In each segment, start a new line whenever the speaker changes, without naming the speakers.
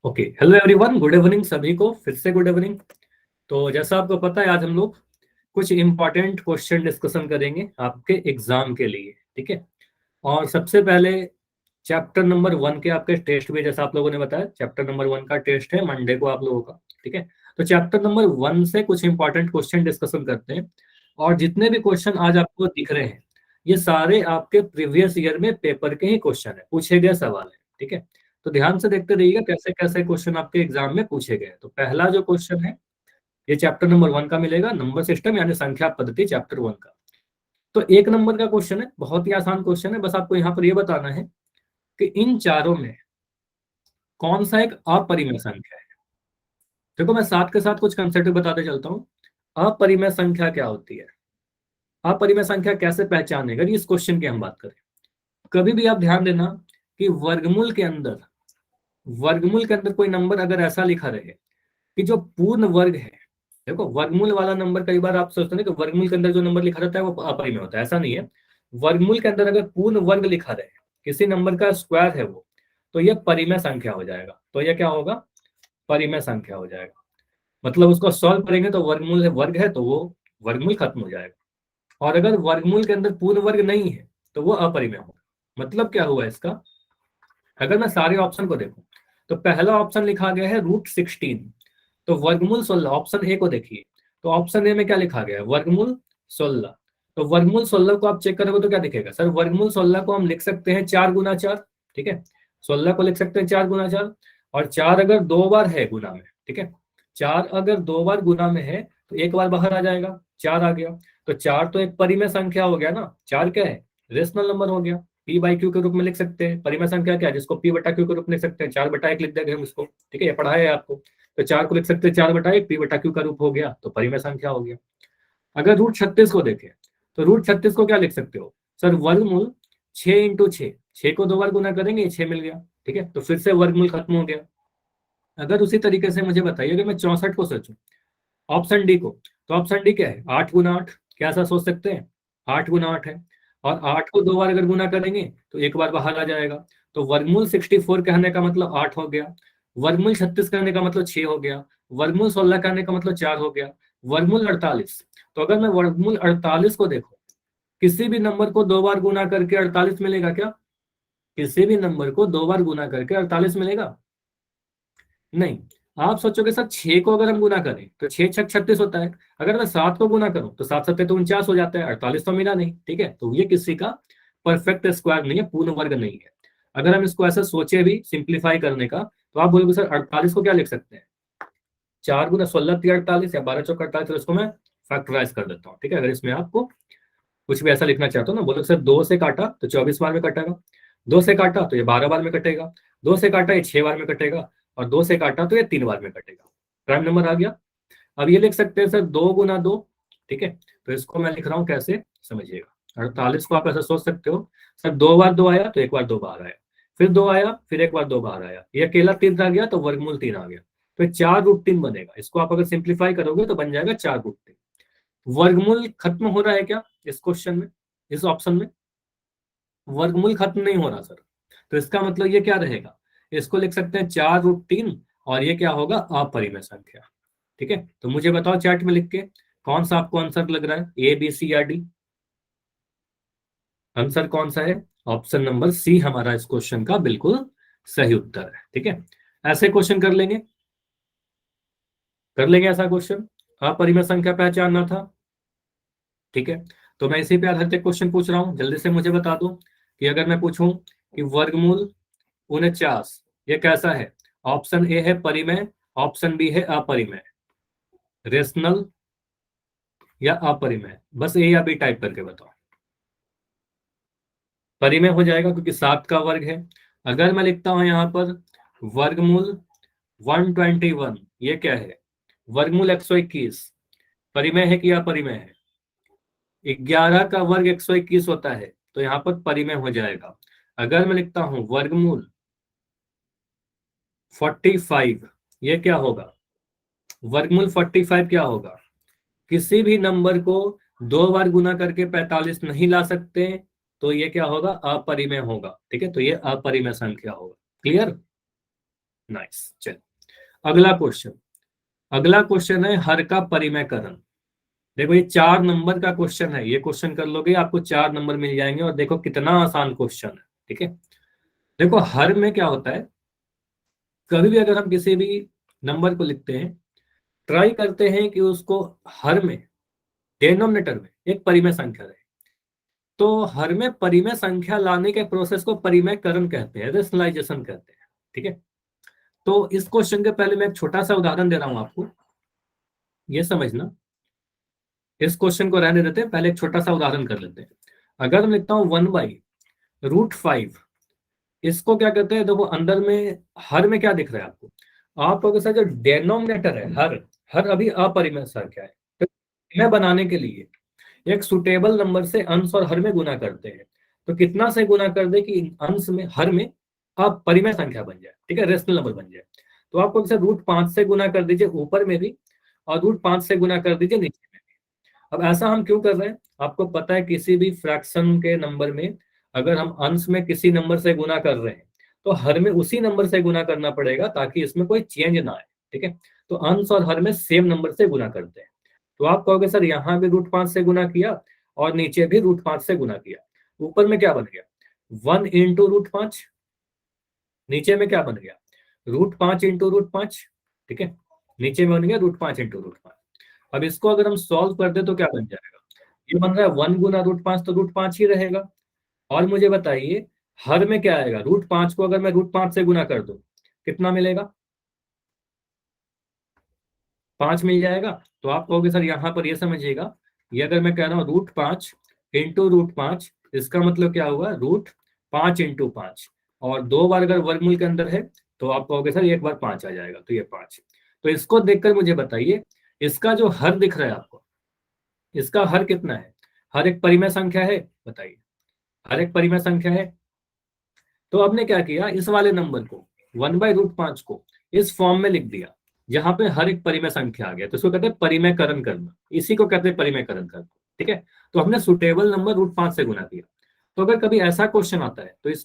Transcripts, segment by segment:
Okay, hello everyone, good evening सभी को, फिर से गुड इवनिंग। तो जैसा आपको पता है, आज हम लोग कुछ इंपॉर्टेंट क्वेश्चन डिस्कशन करेंगे आपके एग्जाम के लिए। ठीक है। और सबसे पहले चैप्टर नंबर 1 के आपके टेस्ट में, जैसा आप लोगों ने बताया, चैप्टर नंबर 1 का टेस्ट है मंडे को आप लोगों का। ठीक है। तो चैप्टर नंबर 1 से कुछ इंपॉर्टेंट क्वेश्चन डिस्कशन करते हैं। और जितने भी क्वेश्चन आज आपको दिख रहे हैं, ये सारे आपके प्रीवियस ईयर में पेपर के ही क्वेश्चन है, पूछे गए सवाल है। ठीक है। तो ध्यान से देखते रहिएगा कैसे कैसे क्वेश्चन आपके एग्जाम में पूछे गए। तो पहला जो क्वेश्चन है, ये चैप्टर नंबर 1 का मिलेगा, नंबर सिस्टम यानी संख्या पद्धति, चैप्टर 1 का। तो 1 नंबर का क्वेश्चन है, बहुत ही आसान क्वेश्चन है। बस आपको यहाँ पर ये बताना है कि इन चारों में कौन सा एक अपरिमेय संख्या है। देखो, मैं साथ के साथ कुछ कंसेप्ट बताते चलता हूँ। अपरिमेय संख्या क्या होती है, अपरिमेय संख्या कैसे पहचानेगा, इस क्वेश्चन की हम बात करें। कभी भी आप ध्यान देना कि वर्गमूल के अंदर कोई नंबर अगर ऐसा लिखा रहे कि जो पूर्ण वर्ग है। देखो, वर्गमूल वाला नंबर, कई बार आप सोचते हैं कि वर्गमूल के अंदर जो नंबर लिखा रहता है वो अपरिमेय होता है, ऐसा नहीं है। वर्गमूल के अंदर अगर पूर्ण वर्ग लिखा रहे, किसी नंबर का स्क्वायर है वो, तो ये परिमेय संख्या हो जाएगा। तो ये क्या होगा, परिमेय संख्या हो जाएगा। मतलब उसको सॉल्व करेंगे तो वर्गमूल वर्ग है तो वो वर्गमूल खत्म हो जाएगा। और अगर वर्गमूल के अंदर पूर्ण वर्ग नहीं है तो वो अपरिमेय होगा। मतलब क्या हुआ इसका, अगर मैं सारे ऑप्शन को देखूं तो पहला ऑप्शन लिखा गया है √16, तो वर्गमूल 16। ऑप्शन ए को देखिए, तो ऑप्शन ए में क्या लिखा गया है, वर्गमूल 16। तो वर्गमूल 16 को आप चेक करोगे तो क्या दिखेगा, सर वर्गमूल 16 को हम लिख सकते हैं 4 × 4। ठीक है, 16 को लिख सकते हैं 4 × 4। और 4 अगर 2 बार है गुना में, ठीक है, 4 अगर 2 बार गुना में है तो एक बार बाहर आ जाएगा, 4 आ गया। तो 4 तो एक परिमेय संख्या हो गया ना, 4 क्या है, रेशनल नंबर हो गया। P/Q के रूप में लिख सकते हैं। परिमेय संख्या क्या है, जिसको P/Q के रूप में लिख सकते हैं, 4/1 लिख देंगे हम इसको। ठीक है, ये पढ़ा है आपको। तो 4 को लिख सकते हैं 4/1, P/Q का रूप हो गया, तो परिमेय संख्या हो गया। अगर √36 को देखें तो √36 को क्या लिख सकते हो, सर वर्गमूल 6 × 6। 6 को 2 बार गुना करेंगे, 6 मिल गया। ठीक है, तो फिर से वर्गमूल खत्म हो गया। अगर उसी तरीके से मुझे बताइए, अगर मैं 64 को सोचूं, ऑप्शन डी को, तो ऑप्शन डी क्या है, 8 × 8। क्या ऐसा सोच सकते हैं, 8 × 8 है। और 8 को 2 बार अगर गुना करेंगे तो एक बार बाहर आ जाएगा। तो वर्गमूल 64 कहने का मतलब 8 हो गया। वर्गमूल 36 कहने का मतलब 6 हो गया। वर्गमूल 16 कहने का मतलब 4 हो गया। वर्गमूल 48, तो अगर मैं वर्गमूल 48 को देखो, किसी भी नंबर को 2 बार गुना करके 48 मिलेगा क्या, किसी भी नंबर को 2 बार गुना करके 48 मिलेगा, नहीं। आप सोचोगे सर 6 को अगर हम गुना करें तो 6×6 36 होता है। अगर मैं 7 को गुना करूं तो 7×7 तो 49 हो जाता है, 48 तो मिला नहीं। ठीक है, तो ये किसी का परफेक्ट स्क्वायर नहीं है, पूर्ण वर्ग नहीं है। अगर हम इसको ऐसा सोचे भी सिंप्लीफाई करने का, तो आप बोलोगे सर 48 को क्या लिख सकते हैं, 4 × 16 = 48 या 12×4 = 48। तो इसको मैं फैक्टराइज कर देता हूँ। ठीक है, अगर इसमें आपको कुछ भी ऐसा लिखना चाहते हो ना, बोलो सर 2 से काटा तो 24 बार में कटेगा, 2 से काटा तो ये 12 बार में कटेगा, 2 से काटा ये 6 बार में कटेगा, और 2 से काटा तो ये 3 बार में कटेगा। प्राइम नंबर आ गया। अब ये लिख सकते हैं सर 2 × 2। ठीक है, तो इसको मैं लिख रहा हूँ कैसे, समझिएगा। 48 को आप ऐसा सोच सकते हो, सर 2 बार 2 आया तो एक बार 2 बाहर आया, फिर 2 आया फिर एक बार 2 बाहर आया, ये अकेला 3 आ गया तो वर्गमूल 3 आ गया। तो 4√3 बनेगा। इसको आप अगर सिंप्लीफाई करोगे तो बन जाएगा 4√3। वर्गमूल खत्म हो रहा है क्या इस क्वेश्चन में, इस ऑप्शन में वर्गमूल खत्म नहीं हो रहा सर। तो इसका मतलब ये क्या रहेगा, इसको लिख सकते हैं 4√3, और ये क्या होगा, अपरिमेय संख्या। ठीक है, तो मुझे बताओ चैट में लिख के, कौन सा आपको आंसर लग रहा है, ए बी सी या डी। आंसर कौन सा है, ऑप्शन नंबर सी हमारा इस क्वेश्चन का बिल्कुल सही उत्तर है। ठीक है, ऐसे क्वेश्चन कर लेंगे ऐसा क्वेश्चन, अपरिमेय संख्या पहचानना था। ठीक है, तो मैं इसी पे आधारित एक क्वेश्चन पूछ रहा हूँ, जल्दी से मुझे बता दो कि अगर मैं पूछूं कि वर्गमूल 49 ये कैसा है। ऑप्शन ए है परिमेय, ऑप्शन बी है अपरिमेय, रेशनल या अपरिमेय, बस ए या बी टाइप करके बताओ। परिमेय हो जाएगा क्योंकि 7 का वर्ग है। अगर मैं लिखता हूं यहां पर वर्गमूल 121, ये क्या है, वर्गमूल 121, परिमेय है कि अपरिमेय है, 11 का वर्ग 121 होता है, तो यहाँ पर परिमेय हो जाएगा। अगर मैं लिखता हूं वर्गमूल 45, ये क्या होगा, वर्गमूल 45 क्या होगा, किसी भी नंबर को 2 बार गुना करके 45 नहीं ला सकते, तो ये क्या होगा, अपरिमेय होगा। ठीक है, तो ये अपरिमेय संख्या होगा। Clear, nice. चल अगला क्वेश्चन, अगला क्वेश्चन है हर का परिमयकरण। देखो ये 4 नंबर का क्वेश्चन है, ये क्वेश्चन कर लोगे आपको 4 नंबर मिल जाएंगे, और देखो कितना आसान क्वेश्चन है। ठीक है, देखो हर में क्या होता है, कभी भी अगर हम किसी भी नंबर को लिखते हैं, ट्राई करते हैं कि उसको हर में, डिनोमिनेटर में एक परिमेय संख्या रहे। तो हर में परिमेय संख्या लाने के प्रोसेस को परिमयकरण कहते हैं, रेशनलाइजेशन कहते हैं। ठीक है, तो इस क्वेश्चन के पहले मैं एक छोटा सा उदाहरण दे रहा हूं आपको, ये समझना। इस क्वेश्चन को रहने देते हैं, पहले एक छोटा सा उदाहरण कर लेते हैं। अगर मैं लिखता हूं 1/√5, इसको क्या कहते हैं, देखो अंदर में हर में क्या दिख रहा है आपको, आपको सर जो डेनोमिनेटर है हर, हर अभी अपरिमेय संख्या है, तो परिमेय बनाने के लिए एक सुटेबल नंबर से अंश और हर में गुना करते हैं। तो कितना से गुना कर दे कि अंश में हर में अपरिमेय संख्या बन जाए, ठीक है, रेशनल नंबर बन जाए। तो आपको √5 से गुना कर दीजिए ऊपर में भी, और √5 से गुना कर दीजिए नीचे में भी। अब ऐसा हम क्यों कर रहे हैं, आपको पता है किसी भी फ्रैक्शन के नंबर में अगर हम अंश में किसी नंबर से गुना कर रहे हैं तो हर में उसी नंबर से गुना करना पड़ेगा, ताकि इसमें कोई चेंज ना आए। ठीक है, तो अंश और हर में सेम नंबर से गुना करते हैं। तो आप कहोगे सर यहाँ भी √5 से गुना किया और नीचे भी √5 से गुना किया, ऊपर में क्या बन गया 1 इंटू √5, नीचे में क्या बन गया √5 इंटू √5। ठीक है, नीचे में बन गया √5 इंटू √5। अब इसको अगर हम सॉल्व कर दे तो क्या बन जाएगा, ये बन रहा है 1 गुना √5, तो √5 ही रहेगा। और मुझे बताइए हर में क्या आएगा, √5 को अगर मैं √5 से गुना कर दूं कितना मिलेगा, 5 मिल जाएगा। तो आप कहोगे सर यहाँ पर ये समझिएगा, ये अगर मैं कह रहा हूँ √5 इंटू √5, इसका मतलब क्या हुआ √5 इंटू 5, और 2 बार अगर वर्गमूल के अंदर है तो आप कहोगे सर एक बार 5 आ जाएगा, तो ये 5। तो इसको देखकर मुझे बताइए इसका जो हर दिख रहा है आपको, इसका हर कितना है, हर एक परिमेय संख्या है, बताइए हर एक परिमेय संख्या है। तो आपने क्या किया, इस वाले नंबर को 1/√5 को इस फॉर्म में लिख दिया जहां पे हर एक परिमेय संख्या आ गया, तो इसको कहते हैं परिमयकरण करना, इसी को कहते हैं परिमयकरण करना। ठीक है, तो हमने सुटेबल नंबर √5 से गुना किया। तो अगर कभी ऐसा क्वेश्चन आता है, तो इस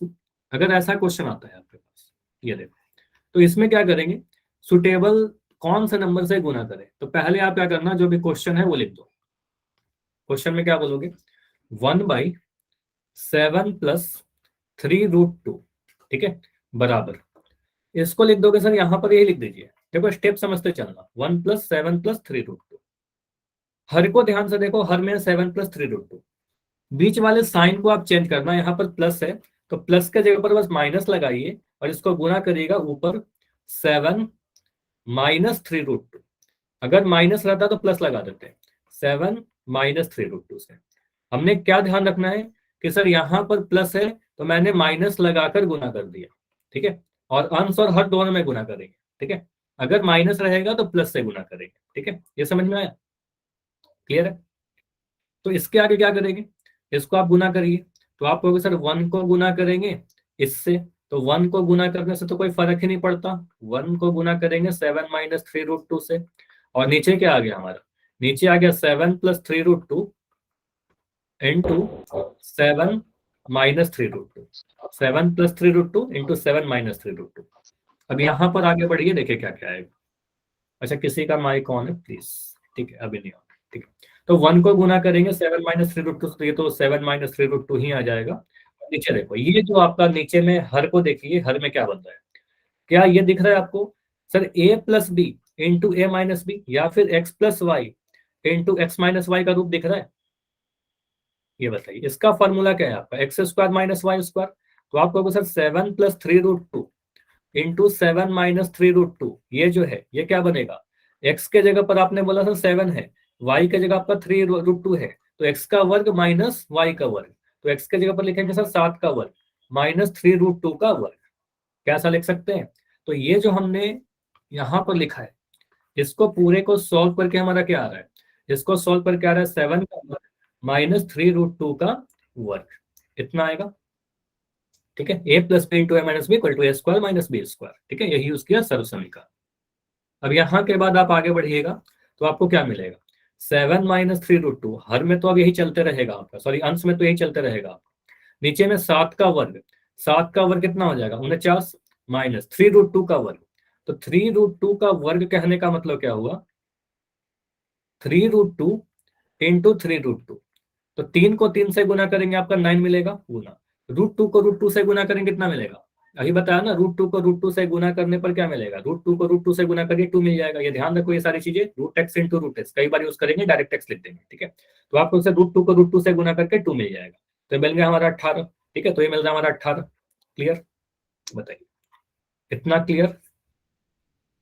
अगर ऐसा क्वेश्चन आता है आपके पास, ये देखो, तो इसमें क्या करेंगे, सुटेबल कौन से नंबर से गुना करें, तो पहले आप क्या करना, जो भी क्वेश्चन है वो लिख दो। क्वेश्चन में क्या बोलोगे, 1/7 + 3√2, ठीक है, बराबर, इसको लिख दोगे सर यहाँ पर यही लिख दीजिए। देखो स्टेप समझते चलना, 1 + 7 + 3√2। हर को ध्यान से देखो, हर में 7 + 3√2, बीच वाले साइन को आप चेंज करना, यहाँ पर प्लस है तो प्लस के जगह पर बस माइनस लगाइए और इसको गुना करिएगा ऊपर 7 - 3√2। अगर माइनस रहता तो प्लस लगा देते, 7 - 3√2 से। हमने क्या ध्यान रखना है कि सर यहाँ पर प्लस है तो मैंने माइनस लगाकर गुना कर दिया। ठीक है, और अंश और हर दोनों में गुना करेंगे। ठीक है, अगर माइनस रहेगा तो प्लस से गुना करेंगे। ठीक है, ये समझ में आया, क्लियर है। तो इसके आगे क्या करेंगे, इसको आप गुना करिए। तो आप कहोगे सर 1 को गुना करेंगे इससे, तो 1 को गुना करने से तो कोई फर्क ही नहीं पड़ता, 1 को गुना करेंगे 7 - 3√2 से, और नीचे क्या आ गया हमारा, नीचे आ गया 7 + 3√2 इंटू 7 - 3√2, 7 + 3√2 इंटू 7 - 3√2। अब यहाँ पर आगे बढ़िए, देखिए क्या क्या आएगा। अच्छा किसी का माइक ऑन है प्लीज, ठीक है अभी नहीं ऑन, ठीक है। तो 1 को गुना करेंगे 7 - 3√2, तो ये तो 7 - 3√2 ही आ जाएगा। नीचे देखो, ये जो आपका नीचे में हर को देखिए, हर में क्या बन रहा है, क्या ये दिख रहा है आपको, sir a + b into a - b, या फिर x + y into x - y का रूप दिख रहा है, ये बताइए। इसका फॉर्मूला क्या है आपका, x² - y²। तो आप कहोगे सर 7 + 3√2 इंटू 7 - 3√2, ये जो है ये क्या बनेगा, x के जगह पर आपने बोला था 7 है, y के जगह आपका 3√2 है, तो x का वर्ग माइनस y का वर्ग, तो x के जगह पर लिखेंगे सर 7 का वर्ग माइनस 3√2 का वर्ग। कैसा लिख सकते हैं, तो ये जो हमने यहाँ पर लिखा है, इसको पूरे को सॉल्व करके हमारा क्या आ रहा है, इसको सॉल्व करके आ रहा है 7 का वर्ग माइनस 3√2 का वर्ग, इतना आएगा। ठीक है, a + b into a - b equal to a² - b²। ठीक है, यही यूज किया सर्व समीकरण। अब यहाँ के बाद आप आगे बढ़िएगा तो आपको क्या मिलेगा, 7 - 3√2, हर में तो अब यही चलते रहेगा आपका, सॉरी अंश में तो यही चलते रहेगा। नीचे में 7 का वर्ग, 7 का वर्ग कितना हो जाएगा 49, माइनस 3√2 का वर्ग, तो 3√2 का वर्ग कहने का मतलब क्या हुआ, 3√2 इंटू 3√2। तो 3 को 3 से गुना करेंगे आपका 9 मिलेगा गुना, √2 को √2 से गुना करेंगे कितना मिलेगा, अभी बताया ना, √2 को √2 से गुना करने पर क्या मिलेगा, √2 को √2 से गुना करिए 2 मिल जाएगा। ये ध्यान रखो, ये सारी चीजें √x इंटू √x कई बार यूज करेंगे, डायरेक्ट एक्स लिख देंगे, ठीक है। तो आपको उसे √2 को √2 से गुना करके 2 मिल जाएगा, तो मिल गया हमारा 18, ठीक है। तो ये मिल रहा है हमारा 18, क्लियर, बताइए इतना क्लियर,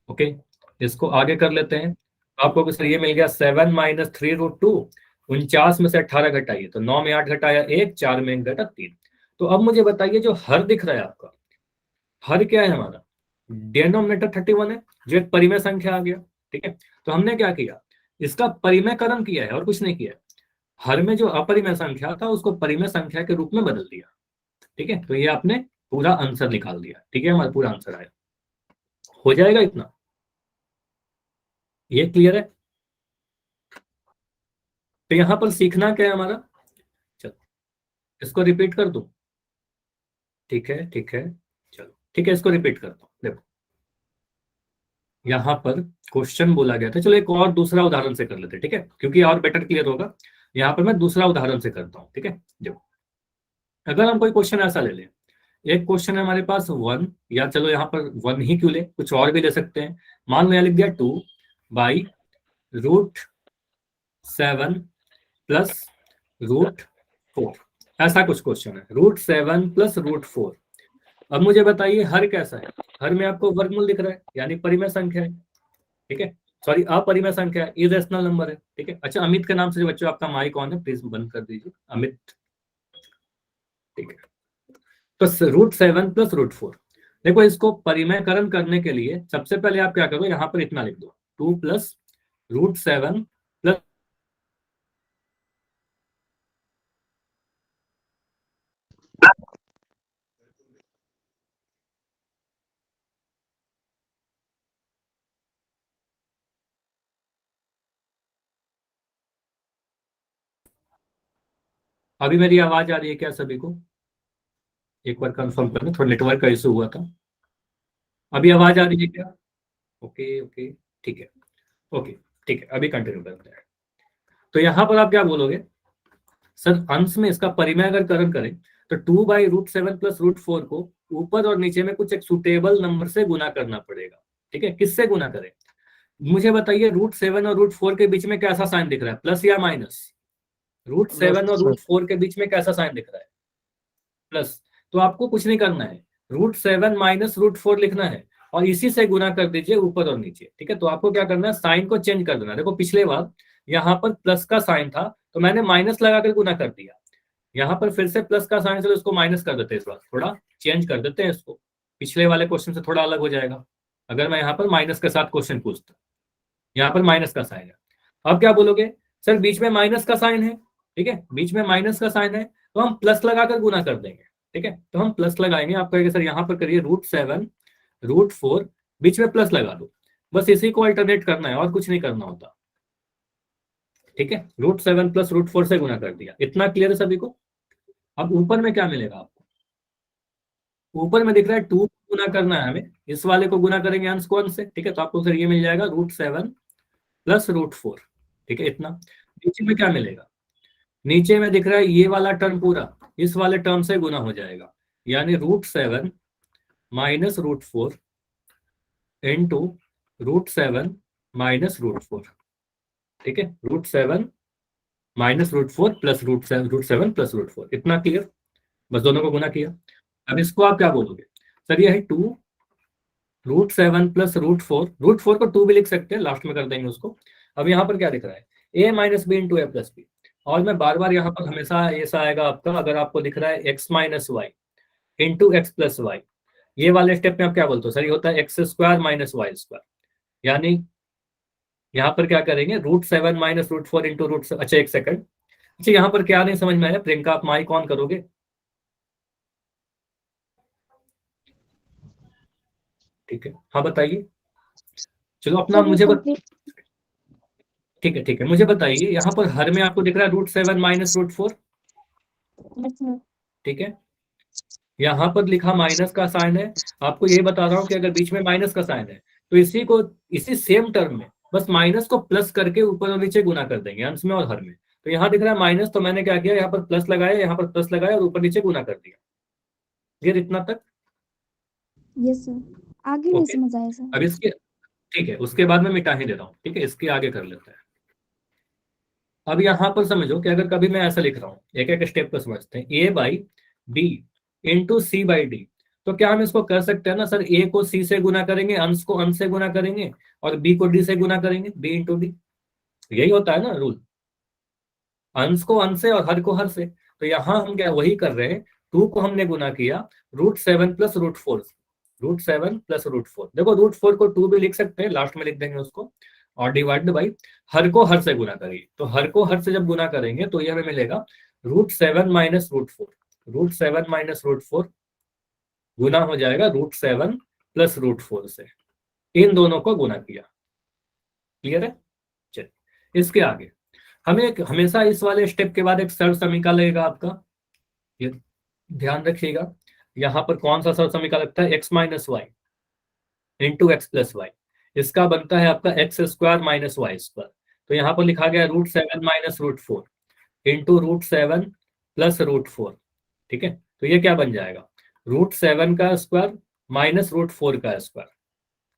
ओके। इसको आगे कर लेते हैं। आपको सर ये मिल गया 7 - 3√2, 49 में से 18 घटाइए, तो 9 में 8 घटाया 1, 4 में 1 घटा 3। तो अब मुझे बताइए जो हर दिख रहा है आपका, हर क्या है हमारा, डिनोमिनेटर 31 है, जो एक परिमेय संख्या आ गया, ठीक है। तो हमने क्या किया, इसका परिमेयकरण किया है और कुछ नहीं किया है। हर में जो अपरिमेय संख्या था उसको परिमेय संख्या के रूप में बदल दिया, ठीक है। तो ये आपने पूरा आंसर निकाल दिया, ठीक है, हमारा पूरा आंसर आया, हो जाएगा इतना, ये क्लियर है। तो यहां पर सीखना क्या है हमारा, चलो इसको रिपीट कर दूं, ठीक है ठीक है, चलो ठीक है, इसको रिपीट करता हूं। देखो यहाँ पर क्वेश्चन बोला गया था, चलो एक और दूसरा उदाहरण से कर लेते हैं, ठीक है, क्योंकि और बेटर क्लियर होगा। यहाँ पर मैं दूसरा उदाहरण से करता हूँ, ठीक है। देखो अगर हम कोई क्वेश्चन ऐसा ले लें, एक क्वेश्चन है हमारे पास 1, या चलो यहाँ पर 1 ही क्यों ले, कुछ और भी ले सकते हैं। मान लो यहाँ लिख दिया 2/√7 प्लस √4, ऐसा कुछ क्वेश्चन है, √7 प्लस √4। अब मुझे बताइए हर कैसा है, हर में आपको वर्गमूल दिख रहा है, यानी परिमेय संख्या है, ठीक है, सॉरी अपरिमेय संख्या है, इरेशनल नंबर है, ठीक है। अच्छा अमित के नाम से जो बच्चों आपका माइक ऑन है प्लीज बंद कर दीजिए, अमित, ठीक है। तो √7 प्लस √4, देखो इसको परिमेयकरण करने के लिए सबसे पहले आप क्या करो, यहाँ पर इतना लिख दो, 2 प्लस √7 प्लस, अभी मेरी आवाज आ रही है क्या सभी को, एक बार कंफर्म करना, थोड़ा नेटवर्क का इशू हुआ था, अभी आवाज आ रही है क्या, ओके ओके, ठीक है, ओके ठीक है, अभी कंटिन्यू करते हैं। तो यहां पर आप क्या बोलोगे, सर अंश में इसका परिमेय अगर करण करें तो 2/√7 प्लस √4 को ऊपर और नीचे में कुछ एक सुटेबल नंबर से गुना करना पड़ेगा, ठीक है। किससे गुना करें, मुझे बताइए √7 और √4 के बीच में कैसा साइन दिख रहा है, प्लस या माइनस, √7 और √4 के बीच में कैसा साइन दिख रहा है, प्लस। तो आपको कुछ नहीं करना है, √7 माइनस √4 लिखना है और इसी से गुना कर दीजिए ऊपर और नीचे, ठीक है। तो आपको क्या करना है, साइन को चेंज कर देना। देखो पिछले बार यहाँ पर प्लस का साइन था तो मैंने माइनस लगाकर गुना कर दिया, यहाँ पर फिर से प्लस का साइन, चलो इसको माइनस कर देते हैं, इस बार थोड़ा चेंज कर देते हैं इसको, पिछले वाले क्वेश्चन से थोड़ा अलग हो जाएगा। अगर मैं यहाँ पर माइनस के साथ क्वेश्चन पूछता, यहाँ पर माइनस का साइन है, अब क्या बोलोगे, सर बीच में माइनस का साइन है, ठीक है, बीच में माइनस का साइन है तो हम प्लस लगाकर गुना कर देंगे, ठीक है। तो हम प्लस लगाएंगे, आप कहेंगे सर यहाँ पर करिए √7 √4, बीच में प्लस लगा दो, बस इसी को अल्टरनेट करना है और कुछ नहीं करना होता, ठीक है। √7 प्लस √4 से गुना कर दिया, इतना क्लियर है सभी को। अब ऊपर में क्या मिलेगा आपको, ऊपर में दिख रहा है 2 गुना करना है हमें, इस वाले को गुना करेंगे अंश को अंश से, ठीक है। तो आपको सर ये मिल जाएगा √7 प्लस √4, ठीक है इतना। नीचे में क्या मिलेगा, नीचे में दिख रहा है ये वाला टर्म पूरा इस वाले टर्म से गुना हो जाएगा, यानी √7 माइनस √4 इंटू √7 माइनस √4, ठीक है। √7 माइनस √4 प्लस √7 प्लस √4, इतना क्लियर, बस दोनों को गुना किया। अब इसको आप क्या बोलोगे, सर ये है 2 √7 प्लस √4 को 2 भी लिख सकते हैं, लास्ट में कर देंगे उसको। अब यहाँ पर क्या दिख रहा है, a minus B into A plus B, और मैं बार बार यहाँ पर हमेशा ऐसा आएगा आपका, अगर आपको दिख रहा है x minus Y into X plus Y, ये वाले स्टेप में आप क्या बोलते हो, सर ये होता है x² माइनस y², यानी यहाँ पर क्या करेंगे, √7 माइनस √4 इंटू रूट, अच्छा एक सेकंड, अच्छा यहाँ पर क्या नहीं समझ में आया, प्रियंका आप माइक ऑन करोगे, ठीक है, हाँ बताइए, चलो अपना मुझे ठीक है मुझे बताइए, यहाँ पर हर में आपको दिख रहा है √7 माइनस √4, ठीक है, यहाँ पर लिखा माइनस का साइन है, आपको यही बता रहा हूँ कि अगर बीच में माइनस का साइन है तो इसी सेम टर्म में बस माइनस को प्लस करके ऊपर और नीचे गुना कर देंगे, अंश में और हर में। तो यहाँ दिख रहा है माइनस, तो मैंने क्या किया, यहाँ पर प्लस लगाया, यहाँ पर प्लस लगाया और ऊपर नीचे गुना कर दिया। ये इतना तक
यस सर, आगे नहीं
ओके।
समझ आया सर।
अब इसके ठीक है, उसके बाद मैं मिटा ही दे रहा हूँ, ठीक है, इसके आगे कर लेते हैं। अब यहाँ पर समझो कि अगर कभी मैं ऐसा लिख रहा हूँ, एक एक स्टेप को समझते हैं, A by B into C by D. तो क्या हम इसको कर सकते हैं ना सर, ए को सी से गुना करेंगे, अंश को अंश से गुना करेंगे, और बी को डी से गुना करेंगे, बी इंटू डी। यही होता है ना रूल, अंश को अंश से और हर को हर से। तो यहाँ हम क्या वही कर रहे हैं, टू को हमने गुना किया √7 प्लस √4, √7 प्लस √4। देखो √4 को टू भी लिख सकते हैं, लास्ट में लिख देंगे उसको, और डिवाइड बाई हर को हर से गुना करिए। तो हर को हर से जब गुना करेंगे तो ये हमें मिलेगा √7 माइनस √4, √7 माइनस √4 गुना हो जाएगा √7 प्लस √4 से। इन दोनों को गुना किया। क्लियर है? चलिए इसके आगे हमें हमेशा इस वाले स्टेप के बाद एक सरल समीकरण लगेगा आपका, ये ध्यान रखिएगा। यहाँ पर कौन सा सरल समीकरण लगता है, x minus Y into X plus Y. इसका बनता है आपका x² माइनस वाई स्क्वायर। तो यहाँ पर लिखा गया √7 माइनस √4 इंटू √7 प्लस √4। ठीक है, तो ये क्या बन जाएगा, √7 का स्क्वायर माइनस √4 का स्क्वायर।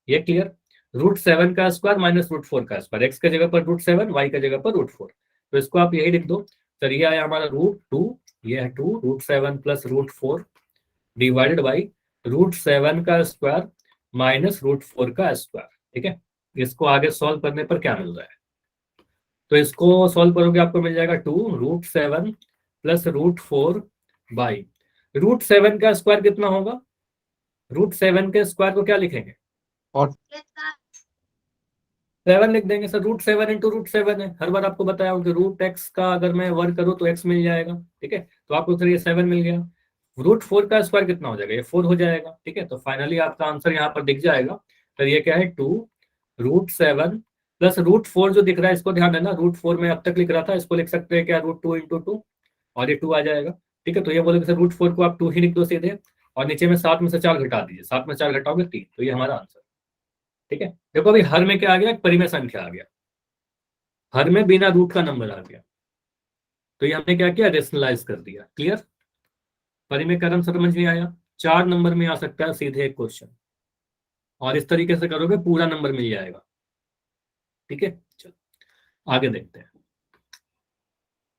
ये क्लियर, √7 का स्क्वायर माइनस √4 का स्क्वायर, एक्स की जगह पर √7, वाई की जगह पर √4। तो इसको आप यही लिख दो सर, ये आया हमारा √2, ये है 2 √7 प्लस √4 डिवाइडेड बाई √7 का स्क्वायर माइनस √4 का स्क्वायर। ठीक है, इसको आगे सॉल्व करने पर क्या मिल रहा है, तो इसको सॉल्व करोगे आपको मिल जाएगा 2 √7 प्लस √4 बाई √7 का स्क्वायर कितना होगा, √7 के स्क्वायर को क्या लिखेंगे,
और
7 लिख देंगे सर, √7 इंटू √7 है, हर बार आपको बताया हूँ कि √x का अगर मैं वर्ग करूँ तो x मिल जाएगा। ठीक है, तो आपको सर ये 7 मिल गया, √4 का स्क्वायर कितना हो जाएगा, ये 4 हो जाएगा। ठीक है, तो फाइनली आपका आंसर यहाँ पर दिख जाएगा। तो ये क्या है, 2 √7 प्लस √4 जो दिख रहा है, इसको ध्यान देना, √4 में अब तक लिख रहा था, इसको लिख सकते हैं क्या, √2 इंटू 2, और ये 2 आ जाएगा। ठीक है, तो ये बोलेंगे सर √4 को आप 2 ही लिख दो सीधे, और नीचे में 7 में से 4 घटा दीजिए, 7 में 4 घटाओगे 3, तो ये हमारा आंसर। ठीक है, देखो अभी हर में क्या आ गया, परिमेय संख्या आ गया, हर में बिना रूट का नंबर आ गया, तो ये हमने क्या किया, रेशनलाइज कर दिया। क्लियर, परिमेयकरण समझ में आया। 4 नंबर में आ सकता है सीधे एक क्वेश्चन, और इस तरीके से करोगे पूरा नंबर मिल जाएगा। ठीक है, चलो आगे देखते हैं।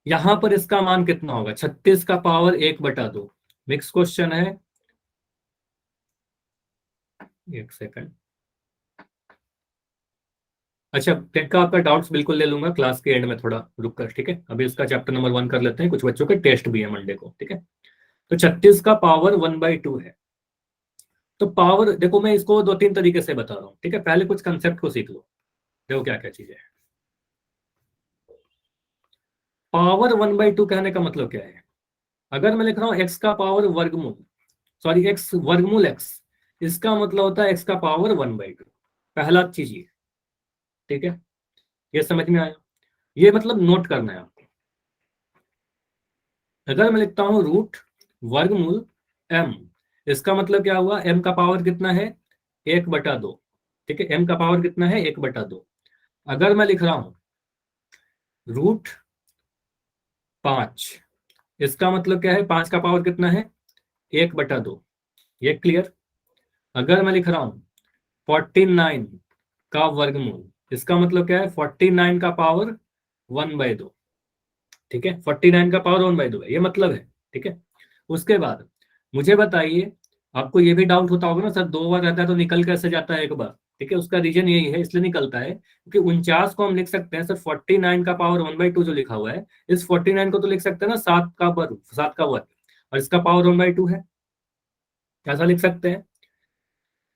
यहां पर इसका मान कितना होगा, 36 का पावर 1/2। मिक्स क्वेश्चन है, एक सेकंड। अच्छा, टेट का आपका डाउट्स बिल्कुल ले लूंगा क्लास के एंड में थोड़ा रुक कर। ठीक है, अभी इसका चैप्टर नंबर 1 कर लेते हैं, कुछ बच्चों के टेस्ट भी है मंडे को। ठीक है, तो 36 का पावर 1/2 है। तो पावर देखो, मैं इसको 2-3 तरीके से बता रहा हूँ। ठीक है, पहले कुछ कंसेप्ट को सीख लो, देखो क्या क्या चीजें हैं। पावर 1/2 कहने का मतलब क्या है, अगर मैं लिख रहा हूँ एक्स का पावर वर्गमूल, सॉरी एक्स वर्गमूल एक्स, इसका मतलब होता है एक्स का पावर 1/2। पहला चीज ये, ठीक है, ये समझ में आया, ये मतलब नोट करना है आपको। अगर मैं लिखता हूँ रूट वर्गमूल m, इसका मतलब क्या हुआ, m का पावर कितना है, 1/2। ठीक है, m का पावर कितना है, 1/2। अगर मैं लिख रहा हूं √5, इसका मतलब क्या है, 5 का पावर कितना है, 1/2। ये क्लियर। अगर मैं लिख रहा हूं 49 का वर्गमूल, इसका मतलब क्या है, 49 का पावर 1/2। ठीक है, 49 का पावर 1/2 है, ये मतलब है। ठीक है, उसके बाद मुझे बताइए, आपको ये भी डाउट होता होगा ना सर, 2 बार रहता है तो निकल कैसे जाता है एक बार। ठीक है, उसका रीजन यही है, इसलिए निकलता है क्योंकि 49 को हम लिख सकते हैं सर, 49 का पावर 1/2 जो लिखा हुआ है, इस 49 को तो लिख सकते हैं ना 7 का वर्ग, 7 का वर्ग, और इसका पावर 1/2 है, ऐसा लिख सकते हैं।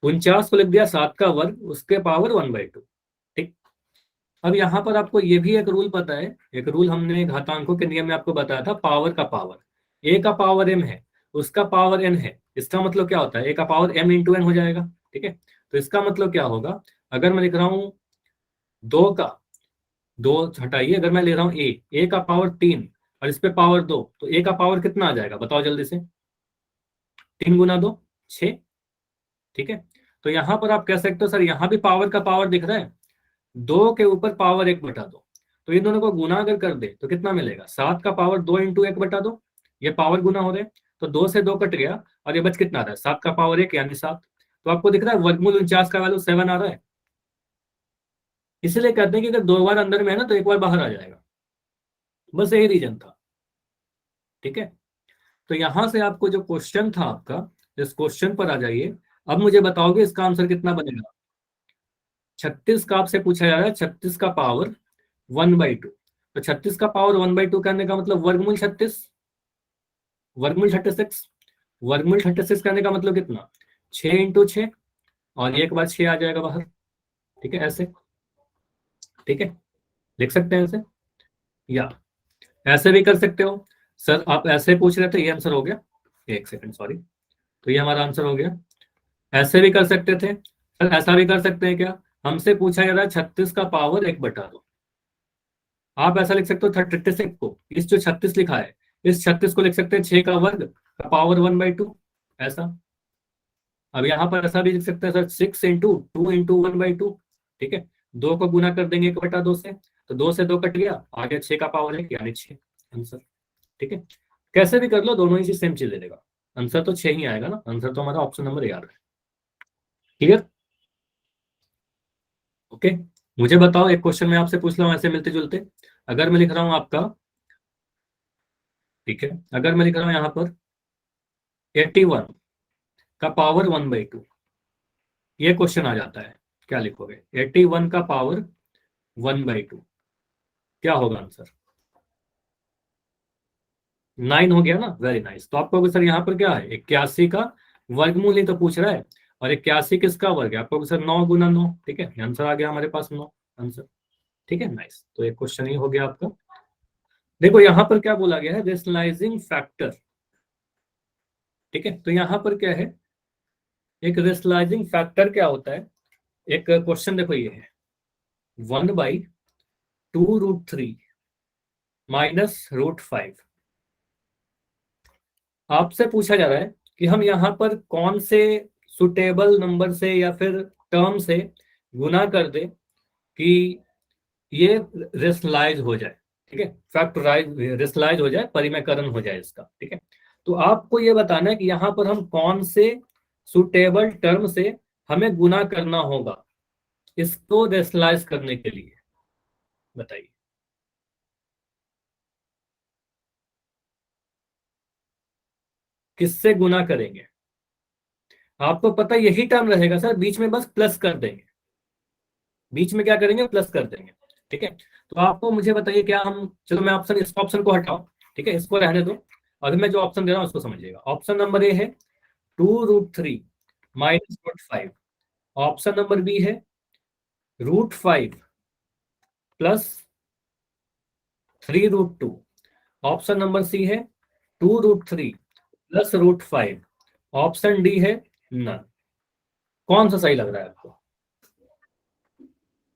49 को लिख दिया 7 का वर्ग, उसके पावर 1/2। ठीक, अब यहाँ पर आपको ये भी एक रूल पता है, एक रूल हमने घातांकों के नियम में आपको बताया था, पावर का पावर, ए का पावर एम है, उसका पावर एन है, इसका मतलब क्या होता है, ए का पावर एम इंटू एन हो जाएगा। ठीक है, तो इसका मतलब क्या होगा, अगर मैं लिख रहा हूं 2 का, 2 हटाइए, अगर मैं ले रहा हूं ए का पावर 3 और इस पे पावर 2, तो ए का पावर कितना आ जाएगा बताओ जल्दी से, 3 गुना 2 6। ठीक है, तो यहां पर आप कह सकते हो सर यहाँ भी पावर का पावर दिख रहा है, 2 के ऊपर पावर 1/2। तो इन दोनों को गुना अगर कर दे तो कितना मिलेगा, 7 का पावर 2 × 1/2, ये पावर गुना हो रहे हैं। तो 2 से 2 कट गया और ये बच कितना आ रहा है, 7 का पावर 1 यानी 7। तो आपको दिख रहा है वर्गमूल 49 का वैल्यू 7 आ रहा है। इसलिए कहते हैं कि अगर 2 बार अंदर में है ना तो 1 बार बाहर आ जाएगा, बस यही रीजन था। ठीक है, तो यहां से आपको जो क्वेश्चन था आपका, इस क्वेश्चन पर आ जाइए। अब मुझे बताओगे इसका आंसर कितना बनेगा। 36 का आपसे पूछा जा रहा है, 36 का पावर 1/2। तो 36 का पावर 1/2 कहने का मतलब वर्गमूल 36, वर्गमूल 36, वर्गमूल 36 कहने का मतलब कितना, 6 × 6, और एक बार 6 आ जाएगा बाहर। ठीक है ऐसे, ठीक है, लिख सकते हैं ऐसे, या ऐसे भी कर सकते हो। सर आप ऐसे पूछ रहे थे, ये आंसर हो गया, एक सेकंड सॉरी, तो ये हमारा आंसर हो गया। ऐसे भी कर सकते थे सर, ऐसा भी कर सकते हैं क्या, हमसे पूछा जा रहा है 36 का पावर 1/2। आप ऐसा लिख सकते हो 36 को, इस जो 36 लिखा है, इस 36 को लिख सकते हैं 6 का वर्ग का पावर 1/2, ऐसा। अब यहाँ पर ऐसा भी लिख सकते हैं सर, 6 × 2 × 1/2। ठीक है, 2 को गुना कर देंगे 1/2 से, तो 2 से 2 कट गया, आगे 6 का पावर 1 यानी 6 आंसर। ठीक है, कैसे भी कर लो, दोनों ही सेम चीज दे देगा, आंसर तो 6 ही आएगा ना। आंसर तो हमारा ऑप्शन नंबर 11 है। Clear, okay. मुझे बताओ, एक क्वेश्चन मैं आपसे पूछ रहा हूँ ऐसे मिलते जुलते, अगर मैं लिख रहा हूँ आपका, ठीक है, अगर मैं लिख रहा हूँ यहाँ पर 81 का पावर 1/2, ये क्वेश्चन आ जाता है, क्या लिखोगे, 81 का पावर 1/2 क्या होगा आंसर, 9 हो गया ना, वेरी नाइस। तो आपको सर यहाँ पर क्या है, 81 का वर्गमूल ही तो पूछ रहा है, और 81 किसका वर्ग है, आपको सर 9 × 9। ठीक है, आंसर आ गया हमारे पास 9 आंसर। ठीक है नाइस, तो एक क्वेश्चन ही हो गया आपका। देखो यहाँ पर क्या बोला गया है, रेशनलाइजिंग फैक्टर। ठीक है, तो यहाँ पर क्या है, एक रेशनलाइजिंग फैक्टर क्या होता है, एक क्वेश्चन देखो ये है, 1/2√3 -√5। आपसे पूछा जा रहा है कि हम यहाँ पर कौन से सुटेबल नंबर से या फिर टर्म से गुना कर दे कि ये रेशनलाइज हो जाए। ठीक है, फैक्टराइज रेशनलाइज हो जाए, परिमेयकरण हो जाए इसका। ठीक है, तो आपको ये बताना है कि यहाँ पर हम कौन से सुटेबल टर्म से हमें गुना करना होगा इसको रेशनलाइज करने के लिए, बताइए। किससे गुना करेंगे, आपको पता है यही टर्म रहेगा सर, बीच में बस प्लस कर देंगे, बीच में क्या करेंगे, प्लस कर देंगे। ठीक है, तो आपको मुझे बताइए क्या हम, चलो मैं ऑप्शन, इस ऑप्शन को हटाओ, ठीक है, इसको रहने दो। अभी मैं जो ऑप्शन दे रहा हूँ उसको समझिएगा। ऑप्शन नंबर ए है 2√3 -√5। ऑप्शन नंबर बी है √5 +3√2। ऑप्शन नंबर सी है 2√3 +√5। ऑप्शन डी है नन। कौन सा सही लग रहा है आपको,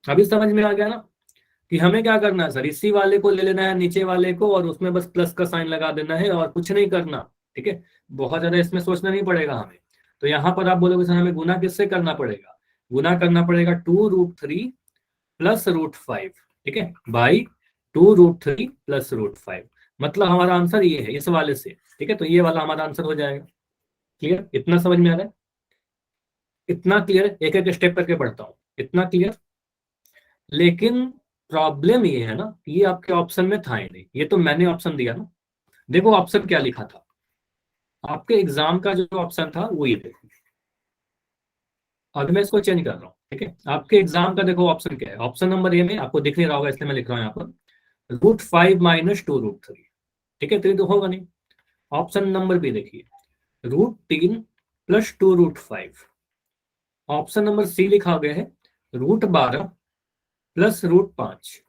अभी समझ में आ गया ना कि हमें क्या करना है सर, इसी वाले को ले लेना है नीचे वाले को, और उसमें बस प्लस का साइन लगा देना है और कुछ नहीं करना। ठीक है, बहुत ज्यादा इसमें सोचना नहीं पड़ेगा हमें। तो यहाँ पर आप बोलोगे सर हमें गुना किससे करना पड़ेगा, गुना करना पड़ेगा 2√3 +√5। ठीक है, बाई 2√3 +√5, मतलब हमारा आंसर ये है इस वाले से। ठीक है, तो ये वाला हमारा आंसर हो जाएगा। क्लियर, इतना समझ में आ रहा है, इतना क्लियर, एक एक स्टेप करके बढ़ता हूँ, इतना क्लियर। लेकिन प्रॉब्लम ये है ना, ये आपके ऑप्शन में था ही नहीं, ये तो मैंने ऑप्शन दिया ना। देखो ऑप्शन क्या लिखा था, आपके एग्जाम का जो ऑप्शन था वो ये देखो, अभी मैं इसको चेंज कर रहा हूँ। ठीक है, आपके एग्जाम का देखो ऑप्शन क्या है, ऑप्शन नंबर ए में आपको दिख नहीं रहा होगा इसलिए मैं लिख रहा हूँ यहाँ पर √5 -2√3। ठीक है, तो ये तो होगा नहीं। ऑप्शन नंबर बी देखिए, √3 +2√5। ऑप्शन नंबर सी लिखा गया है √12 +√5।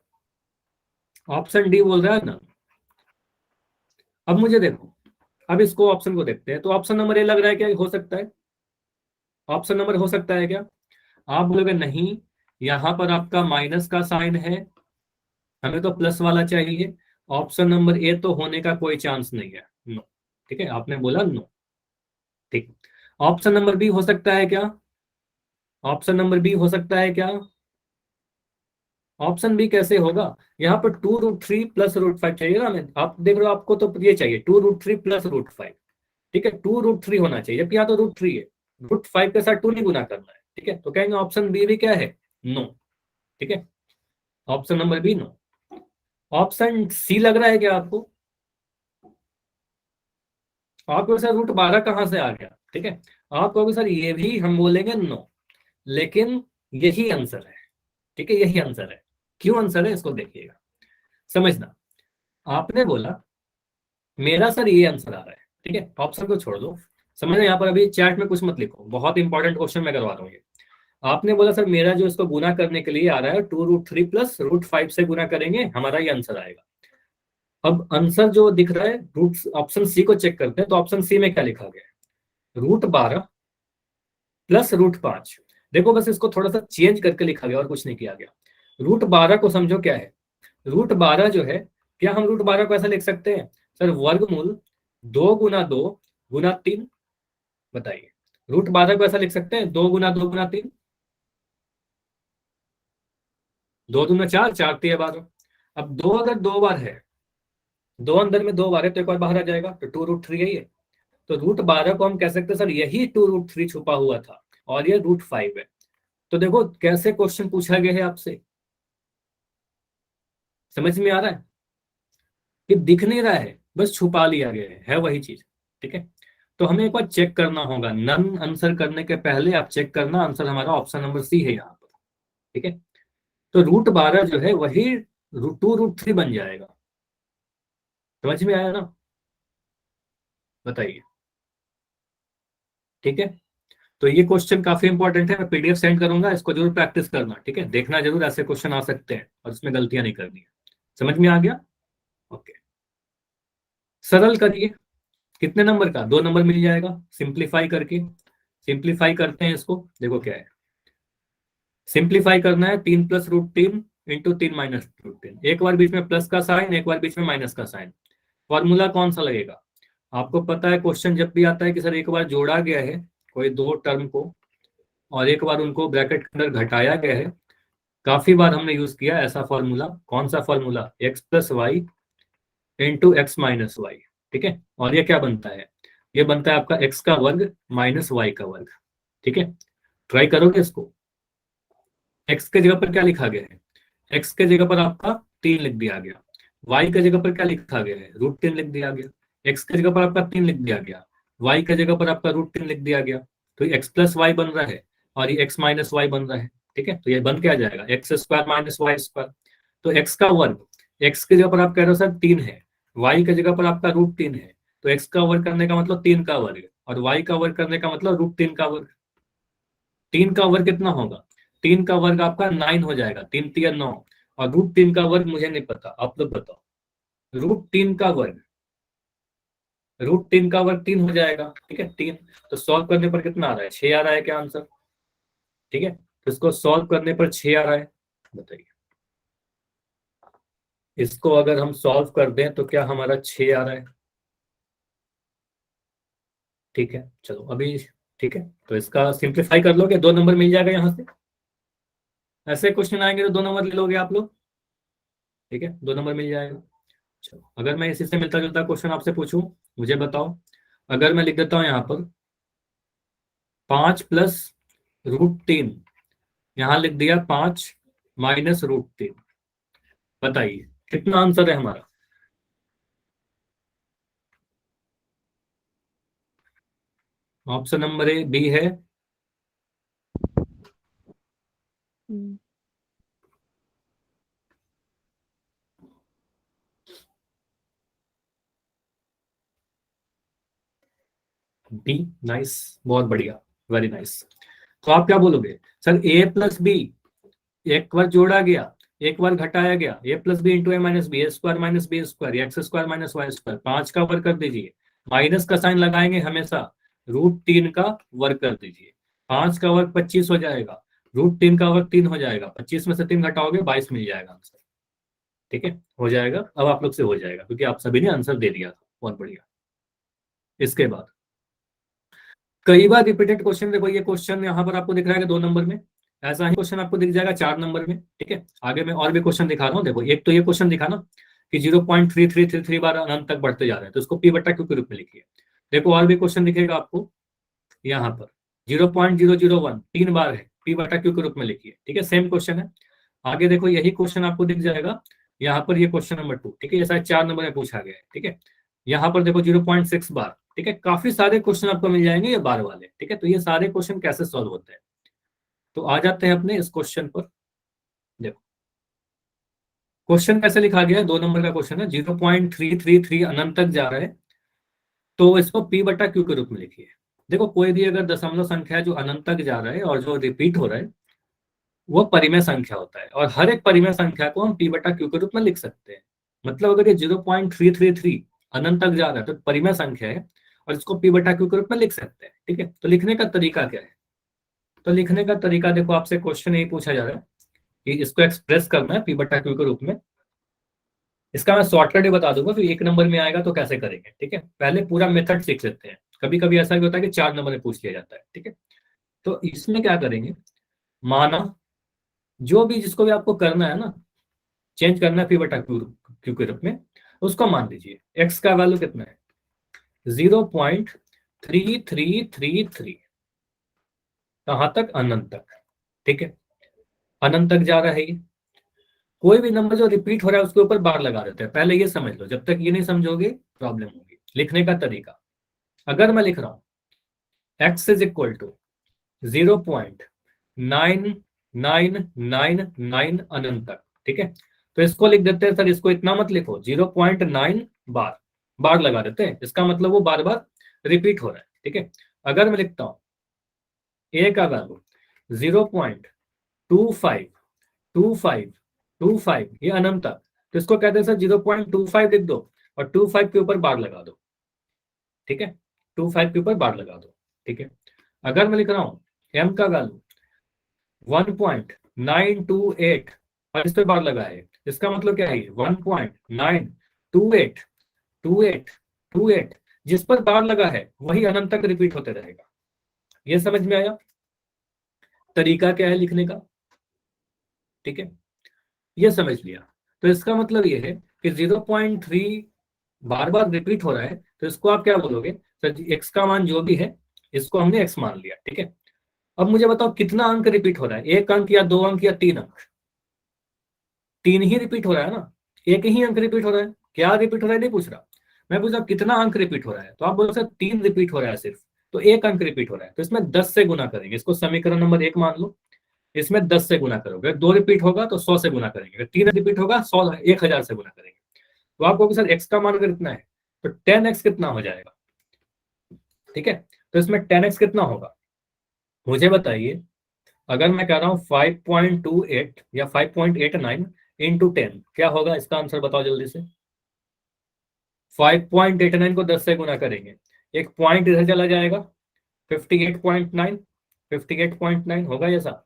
ऑप्शन डी बोल रहा है ना। अब मुझे देखो, अब इसको ऑप्शन को देखते हैं, तो ऑप्शन नंबर ए लग रहा है क्या हो सकता है, ऑप्शन नंबर हो सकता है क्या, आप बोलोगे नहीं, यहाँ पर आपका माइनस का साइन है, हमें तो प्लस वाला चाहिए। ऑप्शन नंबर ए तो होने का कोई चांस नहीं है, नो। ठीक है, आपने बोला नो। ठीक, ऑप्शन नंबर बी हो सकता है क्या, ऑप्शन नंबर बी हो सकता है क्या? ऑप्शन बी कैसे होगा? यहाँ पर 2√3 प्लस √5 चाहिए ना हमें। आप देख रहे हो, आपको तो ये चाहिए 2√3 प्लस √5। ठीक है, 2√3 होना चाहिए, जबकि यहाँ तो √3 है। √5 के साथ 2 नहीं गुना करना है। ठीक है, तो कहेंगे ऑप्शन बी भी क्या है? नो। ठीक है, option number B no. Option C लग रहा है क्या आपको? आपको सर √12 कहाँ से आ गया? ठीक है, आप कहोगे सर ये भी हम बोलेंगे नो, लेकिन यही आंसर है। ठीक है, यही आंसर है। क्यों आंसर है इसको देखिएगा, समझना। आपने बोला मेरा सर ये आंसर आ रहा है। ठीक है, ऑप्शन को छोड़ दो, समझना। यहाँ पर अभी चैट में कुछ मत लिखो, बहुत इंपॉर्टेंट क्वेश्चन मैं करवा रहा हूँ ये। आपने बोला सर मेरा जो इसको गुना करने के लिए आ रहा है 2√3 प्लस √5 से गुना करेंगे, हमारा ये आंसर आएगा। अब आंसर जो दिख रहा है रूट, ऑप्शन सी को चेक करते हैं, तो ऑप्शन सी में क्या लिखा गया है? √12 प्लस √5। देखो बस इसको थोड़ा सा चेंज करके लिखा गया और कुछ नहीं किया गया। √12 को समझो क्या है। √12 जो है, क्या हम √12 को ऐसा लिख सकते हैं सर? वर्गमूल 2 गुना 2 गुना 3। बताइए, √12 को ऐसा लिख सकते हैं 2 गुना 2 गुना 3? 2 दूना 4, 4 तिया 12। अब दो अगर 2 बार है, दो अंदर में 2 बार है, तो एक बार बाहर आ जाएगा, तो 2√3 यही है। तो √12 को हम कह सकते हैं सर यही 2√3 छुपा हुआ था, और ये √5 है। तो देखो कैसे क्वेश्चन पूछा गया है आपसे, समझ में आ रहा है? कि दिख नहीं रहा है, बस छुपा लिया गया है वही चीज। ठीक है, तो हमें एक बार चेक करना होगा, नन आंसर करने के पहले आप चेक करना, आंसर हमारा ऑप्शन नंबर सी है यहाँ पर। ठीक है, तो √12 जो है वही 2√3 बन जाएगा। समझ में आया ना? बताइए। ठीक है, तो ये क्वेश्चन काफी इंपॉर्टेंट है, मैं पीडीएफ सेंड करूंगा, इसको जरूर प्रैक्टिस करना। ठीक है, देखना जरूर, ऐसे क्वेश्चन आ सकते हैं और इसमें गलतियां नहीं करनी है। समझ में आ गया? ओके, सरल करिए। कितने नंबर का? 2 नंबर मिल जाएगा सिंप्लीफाई करके। सिंप्लीफाई करते हैं इसको, देखो क्या है। सिंप्लीफाई करना है 3 + √3 इंटू 3 - √3। एक बार बीच में प्लस का साइन, एक बार बीच में माइनस का साइन। फॉर्मूला कौन सा लगेगा? आपको पता है क्वेश्चन जब भी आता है कि सर एक बार जोड़ा गया है कोई दो टर्म को, और एक बार उनको ब्रैकेट के अंदर घटाया गया है, काफी बार हमने यूज किया ऐसा फॉर्मूला। कौन सा formula? x+y into x - y। ठीक है, और ये क्या बनता है? ये बनता है आपका x का वर्ग माइनस y का वर्ग। ठीक है, ट्राई करोगे इसको? x के जगह पर क्या लिखा गया है? x के जगह पर आपका 3 लिख दिया गया। y के जगह पर क्या लिखा गया है? √3 लिख दिया गया। x के जगह पर आपका 3 लिख दिया गया, y के जगह पर आपका √3 लिख दिया गया। तो ये x+y बन रहा है, और ये x - y बन रहा है। ठीक है, तो ये बन के आ जाएगा x² - y²। तो x का वर्ग, x की जगह पर आप कह रहे हो सर 3 है, y की जगह पर आपका √3 है, तो x का वर्ग करने का मतलब 3 का वर्ग, और y का वर्ग करने का मतलब √3 का वर्ग। 3 का वर्ग कितना होगा? 3 का वर्ग आपका 9 हो जाएगा, 3 × 3 = 9। और √3 का वर्ग मुझे नहीं पता, आप लोग बताओ। √3 का वर्ग, √3 का वर्ग 3 हो जाएगा। ठीक है, 3। तो सॉल्व करने पर कितना आ रहा है? 6 आ रहा है क्या आंसर? ठीक है, तो इसको सॉल्व करने पर 6 आ रहा है। बताइए, इसको अगर हम सॉल्व कर दें तो क्या हमारा 6 आ रहा है? ठीक है, चलो अभी। ठीक है, तो इसका सिंप्लीफाई कर लोगे, 2 नंबर मिल जाएगा यहाँ से। ऐसे क्वेश्चन आएंगे तो 2 नंबर ले लोगे आप लोग। ठीक है, 2 नंबर मिल जाएगा। चलो, अगर मैं इसी से मिलता जुलता क्वेश्चन आपसे पूछूं, मुझे बताओ। अगर मैं लिख देता हूं यहाँ पर 5 + √3, यहाँ लिख दिया 5 - √3। बताइए कितना आंसर है हमारा? ऑप्शन नंबर ए बी है।
हम्म,
बी, नाइस, बहुत बढ़िया, वेरी नाइस। तो आप क्या बोलोगे? सर a+b, एक बार जोड़ा गया, एक बार घटाया गया, a+b × a - b, a² - b² x² - y², 5 का वर्ग कर दीजिए। माइनस का साइन लगाएंगे हमेशा, √3 का वर्ग कर दीजिए। 5 का वर्ग 25 हो जाएगा, √3 का वर्ग 3 हो जाएगा, 25 में से 3 घटाओगे 22 मिल जाएगा आंसर। ठीक है, हो जाएगा। अब आप लोग से हो जाएगा, क्योंकि आप सभी ने आंसर दे दिया था। बहुत बढ़िया। इसके बाद कई बार रिपीटेड क्वेश्चन, देखो ये क्वेश्चन यहाँ पर आपको दिख रहा है कि 2 नंबर में, ऐसा ही क्वेश्चन आपको दिख जाएगा 4 नंबर में। ठीक है, आगे मैं और भी क्वेश्चन दिखा रहा हूँ। देखो एक तो ये क्वेश्चन दिखा ना कि 0.3333 बार अनंत तक बढ़ते जा रहे हैं, तो इसको पी बट्टा क्यू के रूप में लिखिए। देखो और भी क्वेश्चन दिखेगा आपको यहाँ पर 0.001 3 बार है, पी बटा क्यू के रूप में लिखिए। ठीक है, सेम क्वेश्चन है। आगे देखो यही क्वेश्चन आपको दिख जाएगा यहाँ पर, ये क्वेश्चन नंबर 2। ठीक है, ये शायद 4 नंबर में पूछा गया है। ठीक है, यहाँ पर देखो 0.6 बार। ठीक है, काफी सारे क्वेश्चन आपको मिल जाएंगे ये बार वाले। ठीक है, तो ये सारे क्वेश्चन कैसे सॉल्व होते हैं, तो आ जाते हैं अपने इस क्वेश्चन पर। देखो क्वेश्चन कैसे लिखा गया है, 2 नंबर का क्वेश्चन है, 0.333 अनंत तक जा रहा है, तो इसको पी बटा क्यू के रूप में लिखिए। देखो कोई भी अगर दशमलव संख्या है जो अनंत तक जा रहा है और जो रिपीट हो रहा है वो परिमेय संख्या होता है, और हर एक परिमेय संख्या को हम पी बटा क्यू के रूप में लिख सकते हैं। मतलब अगर ये 0.333 अनंत तक जा रहा है तो परिमेय संख्या है, और इसको पी बटा क्यू के रूप में लिख सकते हैं। ठीक है, तो लिखने का तरीका क्या है, तो लिखने का तरीका देखो आपसे क्वेश्चन यही पूछा जा रहा है कि इसको एक्सप्रेस करना है पी बटा क्यू के रूप में। इसका मैं शॉर्टकट ही बता दूंगा, फिर 1 नंबर में आएगा तो कैसे करेंगे। ठीक है, पहले पूरा मेथड सीख लेते हैं, कभी कभी ऐसा भी होता है कि 4 नंबर में पूछ लिया जाता है। ठीक है, तो इसमें क्या करेंगे, माना जो भी जिसको भी आपको करना है ना, चेंज करना है पी बटा क्यू क्यू के रूप में, उसको मान लीजिए एक्स का वैल्यू कितना है 0.3333, कहां तक, अनंत तक। ठीक है, अनंत तक जा रहा है ये। कोई भी नंबर जो रिपीट हो रहा है उसके ऊपर बार लगा देते हैं, पहले ये समझ लो, जब तक ये नहीं समझोगे प्रॉब्लम होगी। लिखने का तरीका, अगर मैं लिख रहा हूं एक्स इज इक्वल टू 0.9999 अनंत तक। ठीक है, तो इसको लिख देते हैं सर, इसको इतना मत लिखो, 0.9 बार, बार लगा देते हैं, इसका मतलब वो बार बार रिपीट हो रहा है। ठीक है, अगर मैं लिखता हूं ए का वैल्यू 0.252525, ये अनंत तक, तो इसको कहते हैं सर 0.25 लिख दो और 25 के ऊपर बार लगा दो। ठीक है, 25 के ऊपर बार लगा दो। ठीक है, अगर मैं लिख रहा हूं एम का वैल्यू 1.928 और इस पे बार लगा है, इसका मतलब क्या है 1.9282828, जिस पर बार लगा है वही अनंत तक रिपीट होते रहेगा। ये समझ में आया तरीका क्या है लिखने का। ठीक है, ये समझ लिया, तो इसका मतलब ये है कि 0.3 बार बार रिपीट हो रहा है, तो इसको आप क्या बोलोगे सर, एक्स का मान जो भी है इसको हमने एक्स मान लिया। ठीक है, अब मुझे बताओ कितना अंक रिपीट हो रहा है, 1 अंक या 2 अंक या 3 अंक, 3 ही रिपीट हो रहा है ना, एक ही अंक रिपीट हो रहा है, क्या रिपीट हो रहा है नहीं पूछ रहा, मैं पूछ रहा कितना अंक रिपीट हो रहा है, तो आप बोलो सर 3 रिपीट हो रहा है सिर्फ, तो 1 अंक रिपीट हो रहा है, तो इसमें 10 से गुना करेंगे, इसको समीकरण नंबर 1 मान लो, इसमें 10 से गुना करोगे, 2 रिपीट होगा तो 100 से गुना करेंगे, 3 रिपीट होगा 100 1000 से गुना करेंगे। तो आप कहोगे सर एक्स का मान अगर इतना है तो 10x कितना हो जाएगा। ठीक है, तो इसमें 10x कितना होगा मुझे बताइए, अगर मैं कह रहा हूं 5.28 या 5.89 इंटू 10, क्या होगा इसका आंसर बताओ जल्दी से। 5.89 को 10 से गुना करेंगे, एक पॉइंट इधर चला जाएगा, 58.9, 58.9 होगा ऐसा।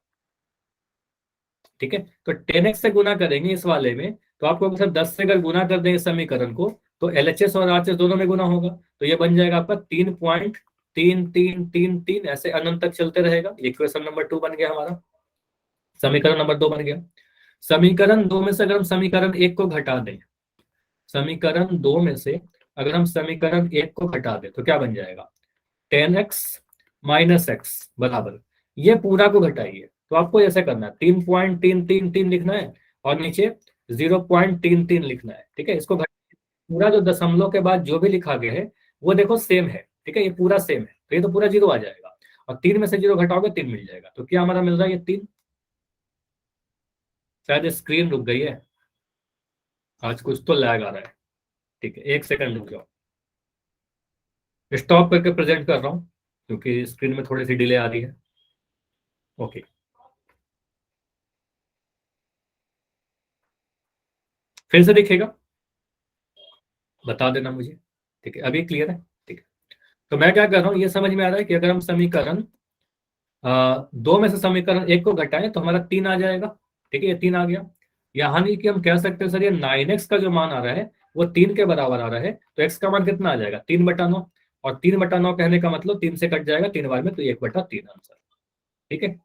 ठीक है, तो 10x से गुना करेंगे इस वाले में, तो आपको सर 10 से अगर गुना कर दें इस समीकरण को तो LHS और RHS दोनों में गुना होगा, तो ये बन जाएगा आपका 3.3333, ऐसे अनंत तक चलते रहेगा। इक्वेशन नंबर 2 बन गया हमारा, समीकरण नंबर 2 बन गया। समीकरण 2 में से अगर हम समीकरण 1 को घटा दें, समीकरण 2 में से अगर हम समीकरण 1 को घटा दें तो क्या बन जाएगा 10x माइनस एक्स बराबर, ये पूरा को घटाइए, तो आपको ऐसे करना है 3.333 लिखना है और नीचे 0.33 लिखना है। ठीक है, इसको पूरा जो दशमलव के बाद जो भी लिखा गया है वो देखो सेम है। ठीक है, ये पूरा सेम है, तो ये तो पूरा 0 आ जाएगा, और 3 में से 0 घटाओगे 3 मिल जाएगा, तो क्या हमारा मिल रहा है ये 3। शायद स्क्रीन रुक गई है, आज कुछ तो लैग आ रहा है। ठीक है, 1 सेकंड रुक जाओ, स्टॉप करके प्रेजेंट कर रहा हूँ क्योंकि स्क्रीन में थोड़ी सी डिले आ रही है। ओके, फिर से दिखेगा, बता देना मुझे। ठीक है, अभी क्लियर है। ठीक है, तो मैं क्या कर रहा हूँ, ये समझ में आ रहा है कि अगर हम समीकरण 2 में से समीकरण 1 को घटाएं तो हमारा 3 आ जाएगा। ठीक है, ये 3 आ गया, यानी कि हम कह सकते हैं सर ये 9x का जो मान आ रहा है वो 3 के बराबर आ रहा है, तो x का मान कितना आ जाएगा 3/9, और 3/9 कहने का मतलब 3 से कट जाएगा 3 बार में, तो 1/3 आंसर। ठीक है,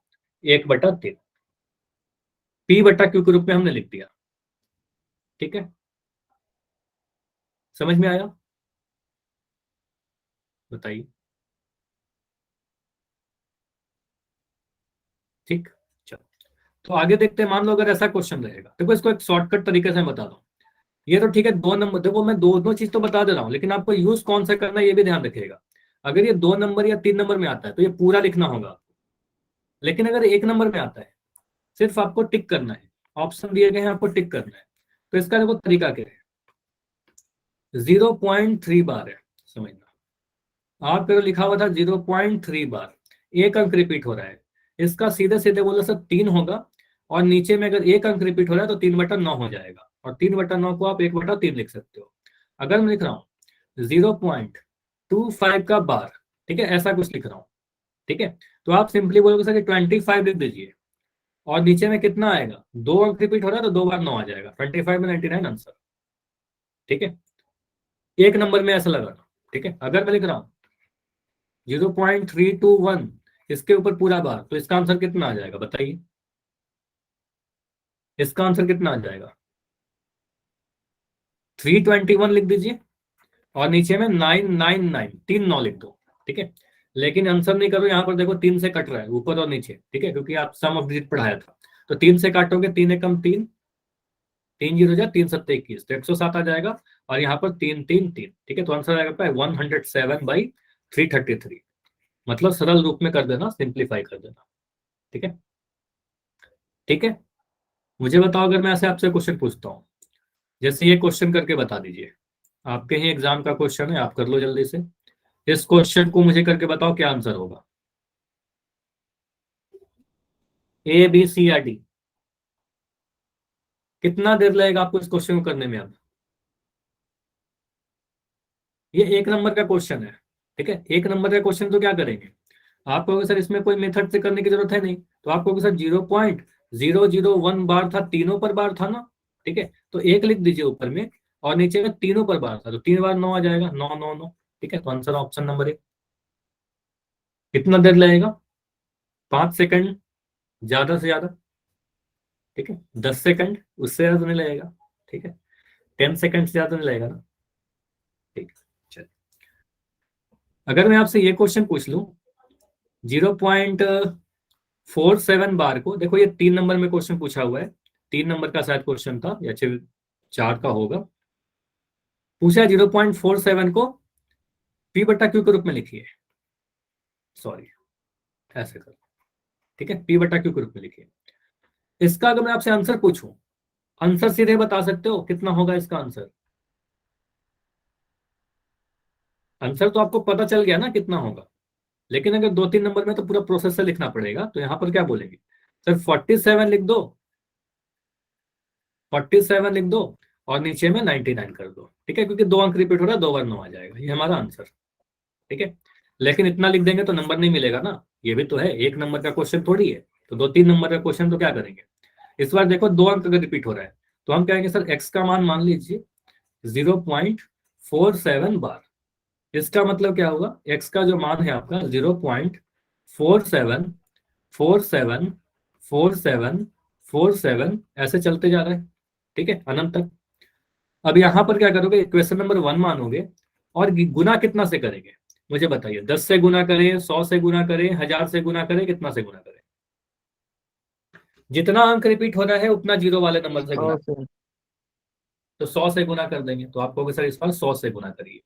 1/3 P/Q के रूप में हमने लिख दिया। ठीक है, समझ में आया? बताइए। ठीक, चलो तो आगे देखते हैं। मान लो अगर ऐसा क्वेश्चन रहेगा, देखो इसको एक शॉर्टकट तरीके से मैं बता दूं। ये तो ठीक है, 2 नंबर, देखो मैं दोनों चीज तो बता दे रहा हूँ, लेकिन आपको यूज कौन सा करना है ये भी ध्यान रखिएगा। अगर ये 2 नंबर या 3 नंबर में आता है तो ये पूरा लिखना होगा, लेकिन अगर 1 नंबर में आता है सिर्फ आपको टिक करना है, ऑप्शन दिए गए हैं आपको टिक करना है। तो इसका देखो तरीका क्या है, 0.3 बार है, समझना। आपके लिखा हुआ था 0.3 बार, एक अंक रिपीट हो रहा है। इसका सीधे सीधे बोलो सर 3 होगा, और नीचे में अगर एक अंक रिपीट हो रहा है तो 3/9 हो जाएगा, और 3/9 को आप 1/3 लिख सकते हो। अगर मैं लिख रहा हूँ 0.25 का बार, ठीक है, ऐसा कुछ लिख रहा हूँ, ठीक है, तो आप सिंपली बोलोगे सर कि 25 लिख दीजिए, और नीचे में कितना आएगा, 2 अंक रिपीट हो रहा है तो 2 बार 9 आ जाएगा, 25 में 99 आंसर। ठीक है, 1 नंबर में ऐसा लगाना। ठीक है, अगर मैं लिख रहा हूँ 0.321 इसके ऊपर पूरा बार, तो इसका आंसर कितना आ जाएगा बताइए, इसका आंसर कितना आ जाएगा, 321 लिख दीजिए, और नीचे में 999, 3 9 लिख दो। ठीक है, लेकिन आंसर नहीं करो, यहाँ पर देखो 3 से कट रहा है ऊपर और नीचे। ठीक है, क्योंकि आप सम ऑफ डिजिट पढ़ाया था, तो 3 से काटोगे, 3 एकम 3, 3 0 जा 3 7 21, तो 107 आ जाएगा, और यहाँ पर 3 3 3। ठीक है, तो आंसर आएगा 107/333। मतलब सरल रूप में कर देना, सिंप्लीफाई कर देना। ठीक है, ठीक है, मुझे बताओ अगर मैं ऐसे आपसे क्वेश्चन पूछता हूँ, जैसे ये क्वेश्चन करके बता दीजिए, आपके ही एग्जाम का क्वेश्चन है, आप कर लो जल्दी से। इस क्वेश्चन को मुझे करके बताओ क्या आंसर होगा, A B C या D। कितना देर लगेगा आपको इस क्वेश्चन को करने में? अब ये 1 नंबर का क्वेश्चन है। ठीक है, 1 नंबर का क्वेश्चन, तो क्या करेंगे, आप कहोगे सर इसमें कोई मेथड से करने की जरूरत है नहीं, तो आप कहोगे सर 0.001 बार था, तीनों पर बार था ना। ठीक है, तो 1 लिख दीजिए ऊपर में, और नीचे में तीनों पर बार था, तो 3 बार 9 आ जाएगा, 9 9 9। ठीक है, तो आंसर ऑप्शन नंबर 1। कितना देर लगेगा, 5 सेकंड ज्यादा से ज्यादा। ठीक है, 10 सेकंड, उससे ज्यादा तो नहीं लगेगा। ठीक है, 10 सेकंड से ज्यादा तो नहीं लगेगा ना। ठीक है, चलिए अगर मैं आपसे ये क्वेश्चन पूछ लूं, 0.47 बार को, देखो ये 3 नंबर में क्वेश्चन पूछा हुआ है, 3 नंबर का शायद क्वेश्चन था, या 4 का होगा। पूछा 0.47 को P/Q के रूप में लिखिए, सॉरी ऐसे करो। ठीक है, P/Q के रूप में लिखिए। इसका अगर मैं आपसे आंसर पूछूं, आंसर सीधे बता सकते हो कितना होगा इसका आंसर? आंसर तो आपको पता चल गया ना कितना होगा, लेकिन अगर 2 3 नंबर में तो पूरा प्रोसेस से लिखना पड़ेगा, तो यहाँ पर क्या बोलेंगे, सर 47 लिख दो, 47 लिख दो, और नीचे में 99 कर दो। ठीक है, क्योंकि 2 अंक रिपीट हो रहा है, 2 बार 9 आ जाएगा, ये हमारा आंसर। ठीक है, लेकिन इतना लिख देंगे तो नंबर नहीं मिलेगा ना, ये भी तो है, 1 नंबर का क्वेश्चन थोड़ी है। तो 2 3 नंबर का क्वेश्चन तो क्या करेंगे, इस बार देखो 2 अंक अगर रिपीट हो रहा है, तो हम कहेंगे सर एक्स का मान लीजिए 0.47 बार। इसका मतलब क्या होगा, एक्स का जो मान है आपका 0.47474747 ऐसे चलते जा रहा है। ठीक है, अनंत तक। अब यहां पर क्या करोगे, इक्वेशन नंबर 1 मानोगे, और गुना कितना से करेंगे, मुझे बताइए, 10 से गुना करें, 100 से गुना करें, 1000 से गुना करें, कितना से गुना करें? जितना अंक रिपीट हो रहा है उतना जीरो वाले नंबर से गुना।
100 से।
तो 100 से गुना कर देंगे, तो आप कहोगे सर इस बार 100 से गुना करिए।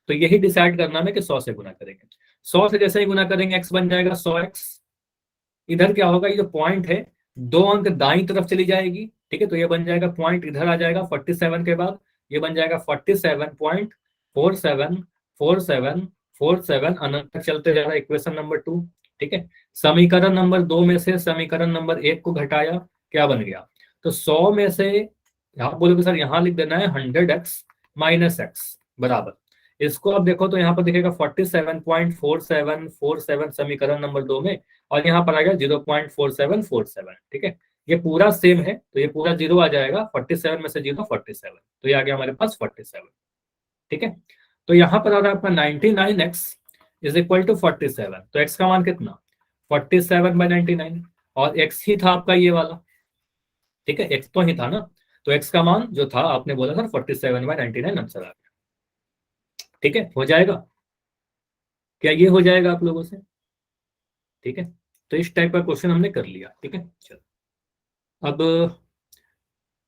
तो यही डिसाइड करना है कि 100 से गुना करेंगे। 100 से जैसे ही गुना करेंगे एक्स बन जाएगा 100x। इधर क्या होगा, ये जो पॉइंट है 2 अंक दाईं तरफ चली जाएगी। ठीक है, तो ये बन जाएगा पॉइंट, इधर आ जाएगा 47 के बाद, ये बन जाएगा 47.474747 अनंत तक चलते जा रहा है, इक्वेशन नंबर 2। ठीक है, समीकरण नंबर 2 में से समीकरण नंबर 1 को घटाया, क्या बन गया, तो 100 में से आप बोलोगे सर यहाँ लिख देना है 100x - x बराबर, इसको आप देखो तो यहाँ पर दिखेगा 47.4747 समीकरण नंबर 2 में, और यहाँ पर आ गया 0.4747। ठीक है, ये पूरा सेम है, तो ये पूरा जीरो आ जाएगा, 47 में से जीरो 47, तो ये आ गया हमारे पास 47। ठीक है, तो यहाँ पर आ रहा है आपका 99x इज इक्वल टू 47। तो x का मान कितना, 47/99, और x ही था आपका ये वाला, ठीक है, x तो ही था ना, तो x का मान जो था आपने बोला था 47/99 आंसर आ गया। ठीक है, हो जाएगा क्या, ये हो जाएगा आप लोगों से? ठीक है, तो इस टाइप का क्वेश्चन हमने कर लिया। ठीक है, चलो अब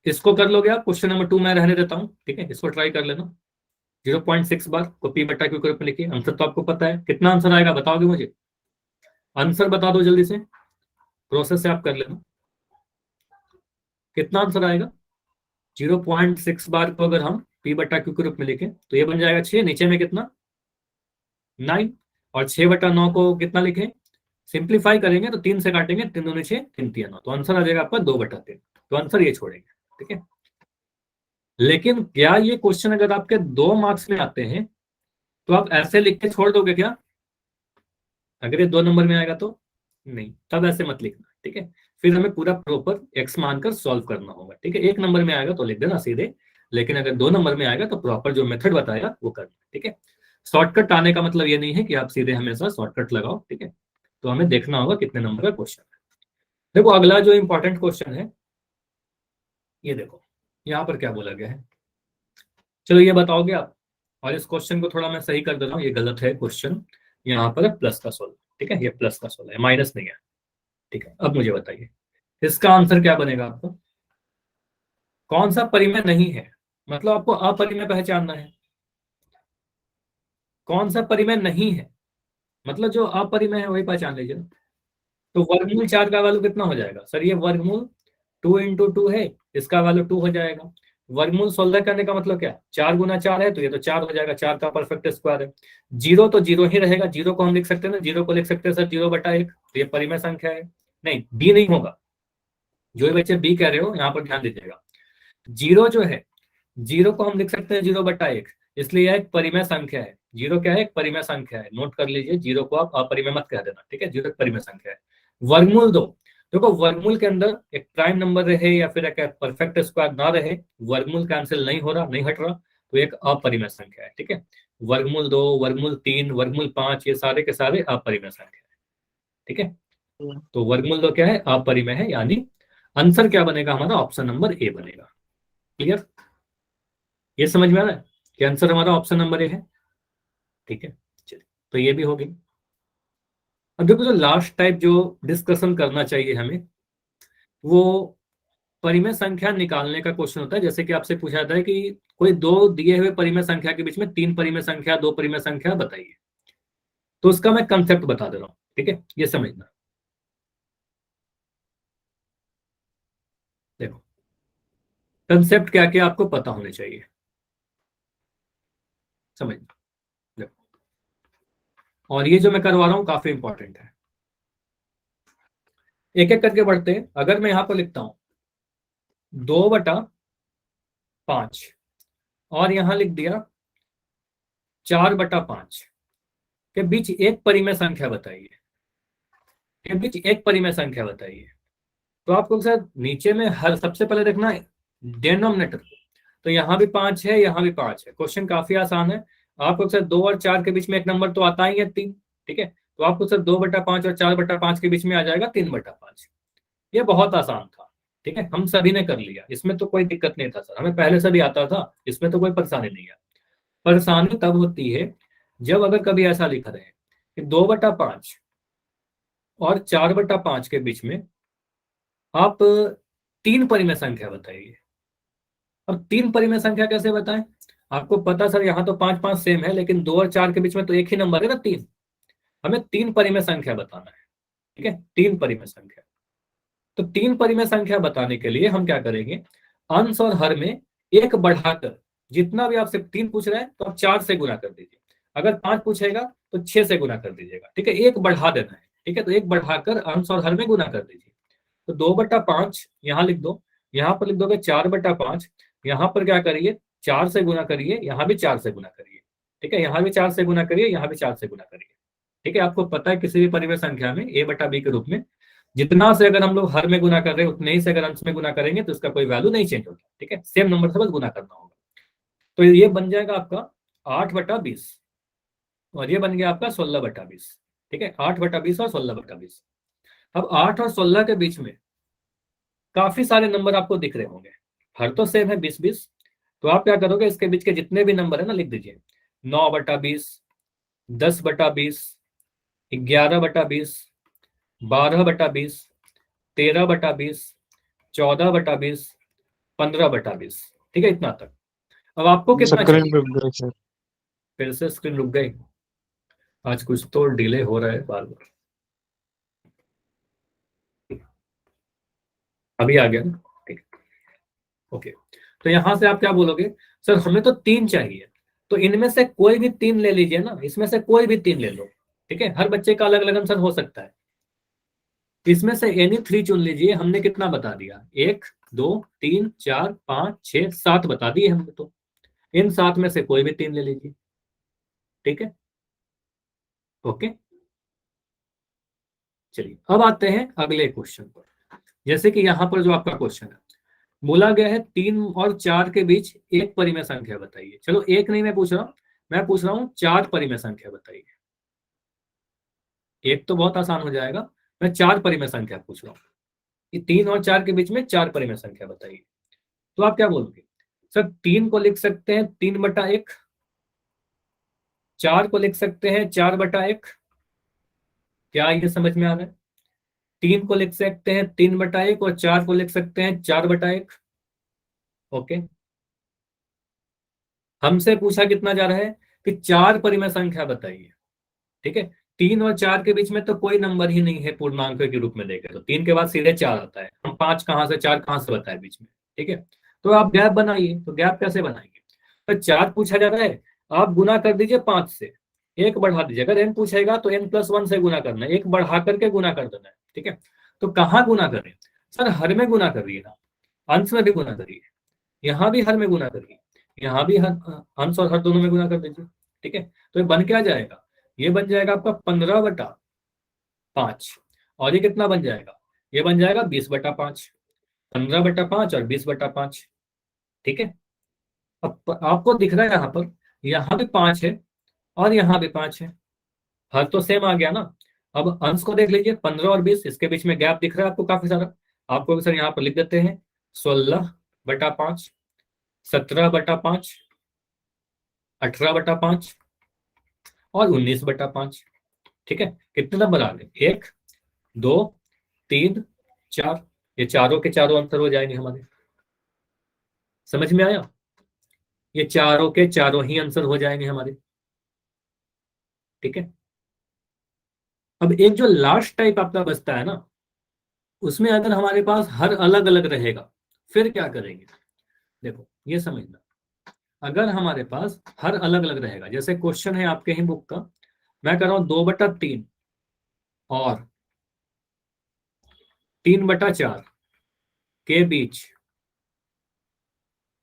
इसको कर लोगे आप, क्वेश्चन नंबर 2 मैं रहने देता हूँ। ठीक है, इसको ट्राई कर लेना। 0.6 बार को पी बटा क्यू के रूप में लिखिए। आंसर तो आपको पता है, कितना आंसर आएगा बताओगे मुझे? आंसर बता दो जल्दी से, प्रोसेस से आप कर लेना। कितना आंसर आएगा? 0.6 बार को अगर हम पी बटा क्यू के रूप में लिखें तो ये बन जाएगा 6, नीचे में कितना 9, और 6/9 को कितना लिखें, सिंप्लीफाई करेंगे तो 3 से काटेंगे, 3 दूनी 6, 3 तिया 9, तो आंसर आ जाएगा आपका 2/3। तो आंसर ये छोड़ेंगे। ठीक है, लेकिन क्या ये क्वेश्चन अगर आपके 2 मार्क्स में आते हैं तो आप ऐसे लिख के छोड़ दोगे क्या? अगर ये 2 नंबर में आएगा तो नहीं, तब ऐसे मत लिखना। ठीक है, फिर हमें पूरा प्रॉपर एक्स मानकर सॉल्व करना होगा। ठीक है, 1 नंबर में आएगा तो लिख देना सीधे, लेकिन अगर 2 नंबर में आएगा तो प्रॉपर जो मेथड बताया वो करना। ठीक है, शॉर्टकट आने का मतलब ये नहीं है कि आप सीधे हमेशा शॉर्टकट लगाओ। ठीक है, तो हमें देखना होगा कितने नंबर का क्वेश्चन है। देखो अगला जो इंपॉर्टेंट क्वेश्चन है, ये देखो यहाँ पर क्या बोला गया है, चलो ये बताओगे आप। और इस क्वेश्चन को थोड़ा मैं सही कर दे रहा हूँ, ये गलत है क्वेश्चन, यहाँ पर प्लस का 16। ठीक है, ये प्लस का 16 है, माइनस नहीं है। ठीक है, अब मुझे बताइए इसका आंसर क्या बनेगा आपको? कौन सा परिमेय नहीं है, मतलब आपको अपरिमेय पहचानना है। कौन सा परिमेय नहीं है, मतलब जो अपरिमेय है वही पहचान लीजिए। तो वर्गमूल 4 का वैल्यू कितना हो जाएगा सर? ये वर्गमूल 2 × 2 है, इसका वैल्यू 2 हो जाएगा। वर्गमूल 16 करने का मतलब क्या, 4 × 4 है तो ये तो 4 हो जाएगा, 4 का परफेक्ट स्क्वायर है। जीरो तो जीरो ही रहेगा, जीरो को हम लिख सकते हैं ना, जीरो को लिख सकते हैं सर 0/1, तो ये परिमेय संख्या है। नहीं, बी नहीं होगा। जो बच्चे बी कह रहे हो यहाँ पर ध्यान दीजिएगा, जीरो जो है, जीरो को हम लिख सकते हैं 0/1, इसलिए यह एक परिमेय संख्या है। जीरो क्या है? एक परिमेय संख्या है, नोट कर लीजिए, जीरो को आप अपरिमेय मत कह देना। ठीक है, जीरो एक परिमेय संख्या है। वर्गमूल 2, देखो वर्गमूल के अंदर एक प्राइम नंबर रहे या फिर एक परफेक्ट स्क्वायर ना रहे, वर्गमूल कैंसिल नहीं हो रहा, नहीं हट रहा, तो एक अपरिमेय संख्या है। ठीक है, वर्गमूल 2, वर्गमूल 3, वर्गमूल 5, ये सारे के सारे अपरिमेय संख्या है। ठीक है, तो वर्गमूल 2 क्या है? अपरिमेय है, यानी आंसर क्या बनेगा हमारा? ऑप्शन नंबर ए बनेगा। क्लियर? ये समझ में आ रहा है कि आंसर हमारा ऑप्शन नंबर ए है। ठीक है, चलिए, तो ये भी हो गई। अब देखो जो लास्ट टाइप जो डिस्कशन करना चाहिए हमें, वो परिमेय संख्या निकालने का क्वेश्चन होता है। जैसे कि आपसे पूछा जाता है कि कोई दो दिए हुए परिमेय संख्या के बीच में 3 परिमेय संख्या, 2 परिमेय संख्या बताइए, तो उसका मैं कंसेप्ट बता दे रहा हूं। ठीक है, ये समझना। देखो कंसेप्ट क्या क्या आपको पता होने चाहिए, समझना। देखो, और ये जो मैं करवा रहा हूं काफी इंपॉर्टेंट है। एक एक करके बढ़ते हैं। अगर मैं यहां पर लिखता हूं 2/5, और यहां लिख दिया 4/5, के बीच एक परिमेय संख्या बताइए, के बीच एक परिमेय संख्या बताइए। तो आपको सर नीचे में हर सबसे पहले देखना है डेनोमिनेटर को, तो यहाँ भी 5 है, यहाँ भी 5 है। क्वेश्चन काफी आसान है। आपको सर 2 और 4 के बीच में एक नंबर तो आता ही है 3। ठीक है, तो आपको सर 2/5 और 4/5 के बीच में आ जाएगा 3/5। ये बहुत आसान था। ठीक है, हम सभी ने कर लिया, इसमें तो कोई दिक्कत नहीं था सर, हमें पहले से भी आता था, इसमें तो कोई परेशानी नहीं है। परेशानी तब होती है जब अगर कभी ऐसा लिखा रहे कि 2/5 और 4/5 के बीच में आप 3 परिमेय संख्या बताइए। अब 3 परिमेय संख्या कैसे बताएं? आपको पता सर यहाँ तो 5 5 सेम है, लेकिन 2 और 4 के बीच में तो एक ही नंबर है ना 3। हमें 3 परिमेय संख्या बताना है। ठीक है, 3 परिमेय संख्या। तो 3 परिमेय संख्या बताने के लिए हम क्या करेंगे, अंश और हर में एक बढ़ाकर, जितना भी आपसे 3 पूछ रहा है तो आप 4 से गुना कर दीजिए, अगर 5 पूछेगा तो 6 से गुना कर दीजिएगा। ठीक है, एक बढ़ा देना है। ठीक है, तो एक बढ़ाकर अंश और हर में गुना कर दीजिए। तो 2/5 यहाँ लिख दो, यहाँ पर लिख दोगे 4/5, यहाँ पर क्या करिए 4 से गुना करिए, यहाँ भी 4 से गुना करिए। ठीक है, यहाँ भी 4 से गुना करिए, यहाँ भी 4 से गुना करिए। ठीक है, आपको पता है किसी भी परिमेय संख्या में a/b के रूप में जितना से अगर हम लोग हर में गुना कर रहे हैं उतने ही से अगर अंश में गुना करेंगे तो इसका कोई वैल्यू नहीं चेंज होता। ठीक है, सेम नंबर से बस गुना करना होगा। तो ये बन जाएगा आपका 8/20 और ये बन गया आपका 16/20। ठीक है, 8/20 और 16/20। अब 8 और 16 के बीच में काफी सारे नंबर आपको दिख रहे होंगे, हर तो सेम है 20-20। तो आप क्या करोगे, इसके बीच के जितने भी नंबर है ना लिख दीजिए। 9/20, 10/20, 11/20, 12/20, 13/20, 14/20, 15/20। ठीक है, इतना तक। अब आपको कितना
स्क्रीन
चाहिए?
रुक गई सर।
फिर से स्क्रीन रुक गई। आज कुछ तो डिले हो रहा है बार बार। अभी आ गया ना? ठीक। ओके, तो यहां से आप क्या बोलोगे, सर हमें तो 3 चाहिए। तो इनमें से कोई भी 3 ले लीजिए ना, इसमें से कोई भी 3 ले लो। ठीक है, हर बच्चे का अलग अलग आंसर हो सकता है। इसमें से एनी 3 चुन लीजिए। हमने कितना बता दिया, 1, 2, 3, 4, 5, 6, 7 बता दिए हमने। तो इन 7 में से कोई भी 3 ले लीजिए। ठीक है, ओके। चलिए अब आते हैं अगले क्वेश्चन पर। जैसे कि यहां पर जो आपका क्वेश्चन है, बोला गया है 3 और 4 के बीच एक परिमेय संख्या बताइए। चलो एक नहीं मैं पूछ रहा हूं, मैं पूछ रहा हूं 4 परिमेय संख्या बताइए। एक तो बहुत आसान हो जाएगा, मैं 4 परिमेय संख्या पूछ रहा हूँ कि 3 और 4 के बीच में 4 परिमेय संख्या बताइए। तो आप क्या बोलोगे, सर 3 को लिख सकते हैं 3/1, 4 को लिख सकते हैं 4/1। क्या ये समझ में आ रहा है? 3 को लिख सकते हैं 3/1 और 4 को लिख सकते हैं 4/1। ओके, हमसे पूछा कितना जा रहा है कि 4 परिमेय संख्या बताइए। ठीक है, 3 और 4 के बीच में तो कोई नंबर ही नहीं है पूर्णांक के रूप में देखें तो। 3 के बाद सीधे 4 आता है, हम 5 कहां से 4 कहां से बताए बीच में। ठीक है, तो आप गैप बनाइए। तो गैप कैसे बनाएंगे, तो 4 पूछा जा रहा है, आप गुना कर दीजिए 5 से, एक बढ़ा दीजिए। अगर n पूछेगा तो n+1 से गुना करना है, एक बढ़ा करके गुना कर देना है। ठीक है, तो कहाँ गुना करें, सर हर में गुना करिए ना, अंश में भी गुना करिए, यहाँ भी हर में गुना करिए, यहाँ भी हर, अंश और हर दोनों में गुना कर दीजिए। ठीक है, तो ये बन क्या जाएगा, ये बन जाएगा आपका 15/5। और ये कितना बन जाएगा, ये बन जाएगा 20/5। 15/5 और 20/5। ठीक है, अब आपको दिख रहा है यहाँ पर, यहाँ भी 5 है और यहाँ भी 5 है, हर तो सेम आ गया ना। अब अंश को देख लीजिए, 15 और 20, इसके बीच में गैप दिख रहा है आपको काफी सारा। आपको सर यहाँ पर लिख देते हैं 16/5, 17/5, 18/5 और 19/5। ठीक है, कितने नंबर आ गए, 1, 2, 3, 4। ये चारों के चारों आंसर हो जाएंगे हमारे। समझ में आया, ये चारों के चारों ही आंसर हो जाएंगे हमारे। ठीक है, अब एक जो लास्ट टाइप आपका बचता है ना, उसमें अगर हमारे पास हर अलग अलग रहेगा फिर क्या करेंगे। देखो ये समझना, अगर हमारे पास हर अलग अलग रहेगा, जैसे क्वेश्चन है आपके ही बुक का, मैं कर रहा हूं 2/3 और 3/4 के बीच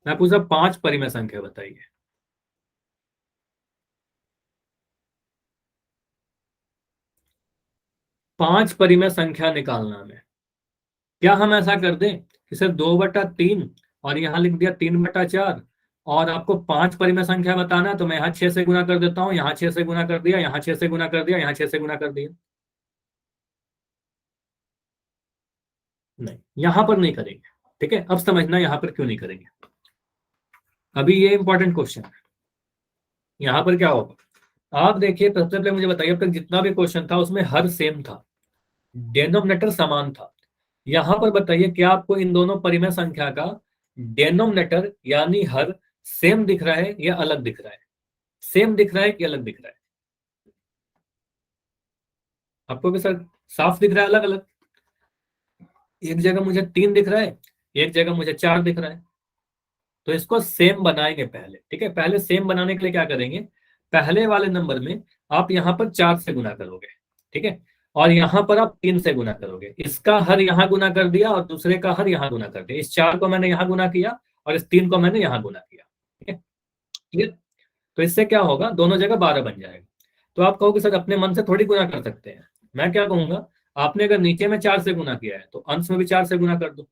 मैं पूछा 5 परिमेय संख्या बताइए। 5 परिमेय संख्या निकालना हमें। क्या हम ऐसा कर दें कि सर 2/3 और यहां लिख दिया 3/4 और आपको 5 परिमेय संख्या बताना है, तो मैं यहाँ 6 से गुना कर देता हूँ, यहाँ 6 से गुना कर दिया, यहाँ 6 से गुना कर दिया, यहाँ 6 से गुना कर दिया। नहीं, यहां पर नहीं करेंगे। ठीक है, अब समझना यहां पर क्यों नहीं करेंगे। अभी ये इंपॉर्टेंट क्वेश्चन है, यहां पर क्या होगा आप देखिए। सबसे पहले मुझे बताइए, अब तक जितना भी क्वेश्चन था उसमें हर सेम था, डेनोमिनेटर समान था। यहां पर बताइए क्या आपको इन दोनों परिमेय संख्या का डेनोमिनेटर यानी हर सेम दिख रहा है या अलग दिख रहा है, सेम दिख रहा है कि अलग दिख रहा है। आपको भी सर साफ दिख रहा है अलग अलग, एक जगह मुझे 3 दिख रहा है, एक जगह मुझे 4 दिख रहा है। तो इसको सेम बनाएंगे पहले। ठीक है, पहले सेम बनाने के लिए क्या करेंगे, पहले वाले नंबर में आप यहां पर 4 से गुना करोगे। ठीक है, और यहां पर आप 3 से गुना करोगे, इसका हर यहां गुना कर दिया और दूसरे का हर यहां गुना कर दिया। इस 4 को मैंने यहां गुना किया और इस 3 को मैंने यहां गुना किया। ठीक है, क्लियर। तो इससे क्या होगा, दोनों जगह 12 बन जाएगा। तो आप कहोगे सर अपने मन से थोड़ी गुना कर सकते हैं। मैं क्या कहूंगा, आपने अगर नीचे में 4 से गुना किया है तो अंश में भी 4 से गुना कर दो।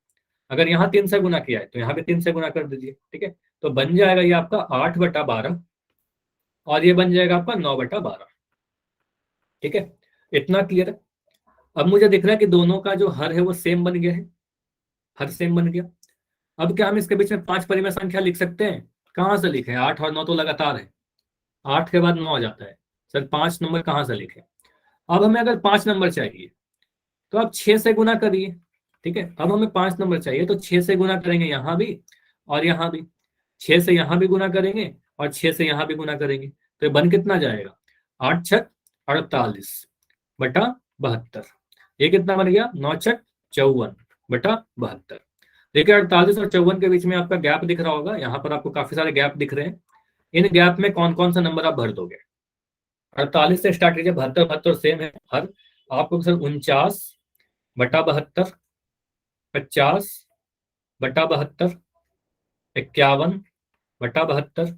अगर यहाँ 3 से गुना किया है तो यहाँ भी 3 से गुना कर दीजिए। ठीक है, तो बन जाएगा ये आपका 8/12 और ये बन जाएगा आपका 9/12। ठीक है, इतना क्लियर है। अब मुझे दिख रहा है कि दोनों का जो हर है वो सेम बन गया है, हर सेम बन गया। अब क्या हम इसके बीच में 5 परिमेय संख्या लिख सकते हैं? कहाँ से लिखे? 8 और 9 तो लगातार है, 8 के बाद 9 आ जाता है। सर 5 नंबर कहाँ से लिखे? अब हमें अगर 5 नंबर चाहिए तो आप 6 से गुना करिए। ठीक है, अब हमें 5 नंबर चाहिए तो 6 से गुना करेंगे यहाँ भी और यहाँ भी, 6 से यहाँ भी गुना करेंगे और 6 से यहाँ भी गुना करेंगे, तो ये बन कितना जाएगा? 8 छक 48/72। ये कितना बन गया? 9 छक 54/72। देखिए 48 और 54 के बीच में आपका गैप दिख रहा होगा, यहाँ पर आपको काफी सारे गैप दिख रहे हैं। इन गैप में कौन कौन सा नंबर आप भर दोगे? 48 से स्टार्ट कीजिए, 72 72 सेम है हर। आपको सर 49/72, 50/72, 51/72,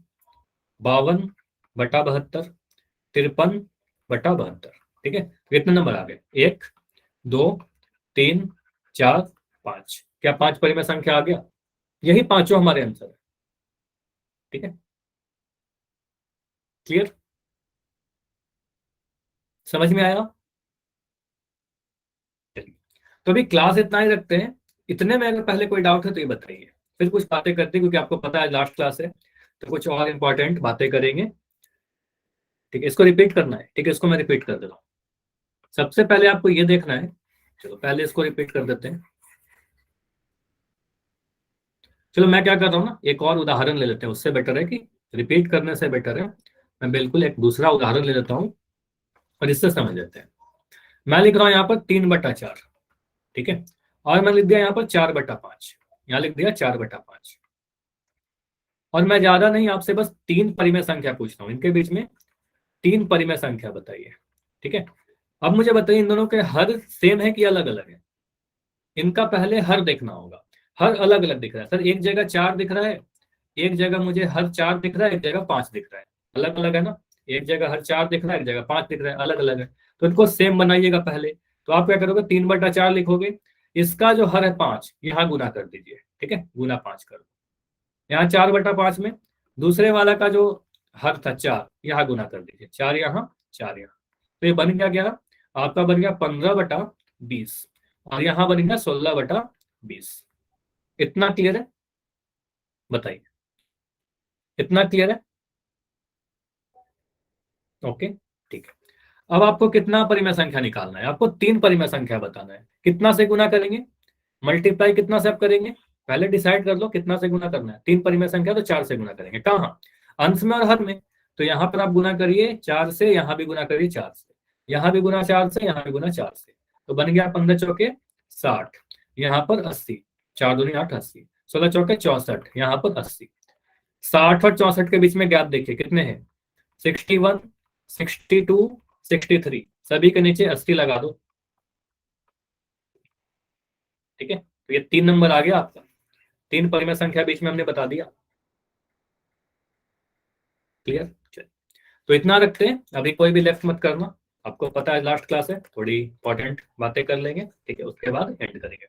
52/72, 53/72। ठीक है, कितने नंबर आ गए? 1 2 3 4 5। क्या 5 परिमेय संख्या आ गया? यही पांचों हमारे आंसर है। ठीक है, क्लियर, समझ में आया? चलिए, तो अभी क्लास इतना ही रखते हैं। इतने में अगर पहले कोई डाउट है तो ये बताइए, फिर कुछ बातें करते हैं, क्योंकि आपको पता है लास्ट क्लास है तो कुछ और इंपॉर्टेंट बातें करेंगे। ठीक है, इसको रिपीट करना है। ठीक है, इसको मैं रिपीट कर देता हूँ। सबसे पहले आपको ये देखना है, चलो पहले इसको रिपीट कर देते हैं। चलो मैं क्या कर रहा हूँ ना, एक और उदाहरण ले लेते हैं, उससे बेटर है कि रिपीट करने से बेटर है मैं बिल्कुल एक दूसरा उदाहरण ले लेता हूँ और इससे समझ लेते हैं। मैं लिख रहा हूँ यहाँ पर 3/4। ठीक है, और मैं लिख दिया यहाँ पर 4/5, यहाँ लिख दिया 4/5। और मैं ज्यादा नहीं, आपसे बस 3 परिमेय संख्या पूछता हूँ, इनके बीच में 3 परिमेय संख्या बताइए। ठीक है, अब मुझे बताइए इन दोनों के हर सेम है कि अलग अलग है? इनका पहले हर देखना होगा। हर अलग अलग दिख रहा है सर, एक जगह 4 दिख रहा है, एक जगह मुझे हर 4 दिख रहा है, एक जगह 5 दिख रहा है। अलग अलग है ना, एक जगह हर 4 दिख रहा है, एक जगह 5 दिख रहा है, अलग अलग है। तो इनको सेम बनाइएगा पहले। तो आप क्या करोगे? 3/4 लिखोगे, इसका जो हर है 5, यहाँ गुना कर दीजिए। ठीक है, गुना 5 कर दो। यहाँ 4/5 में दूसरे वाला का जो हर था 4, यहाँ गुना कर दीजिए, 4 यहाँ 4 यहाँ। तो ये बन क्या आपका बन गया 15/20, और यहाँ बन गया 16/20। इतना क्लियर है? बताइए, इतना क्लियर है? ओके, ठीक है। अब आपको कितना परिमेय संख्या निकालना है? आपको 3 परिमेय संख्या बताना है। कितना से गुना करेंगे? मल्टीप्लाई कितना से आप करेंगे? पहले डिसाइड कर लो कितना से गुना करना है। 3 परिमेय संख्या तो 4 से गुना करेंगे। कहाँ? अंश में और हर में। तो यहाँ पर आप गुना करिए 4 से, यहाँ भी गुना करिए 4 से, यहाँ भी गुना 4 से, यहाँ भी गुना 4 से। तो बन गया 15 चौके 60, यहाँ पर 80, 4 दूनी 8 80, 16 चौके 64, यहाँ पर 80। 60 और 64 के बीच में गैप देखिए कितने हैं? 61, 62, 63। सभी के नीचे 80 लगा दो। ठीक है, तो ये 3 नंबर आ गया आपका। 3 परिमेय संख्या बीच में हमने बता दिया। क्लियर? चलिए, तो इतना रखते हैं, अभी कोई भी लेफ्ट मत करना। आपको पता है लास्ट क्लास है, थोड़ी इंपॉर्टेंट बातें कर लेंगे। ठीक है, उसके बाद एंड करेंगे।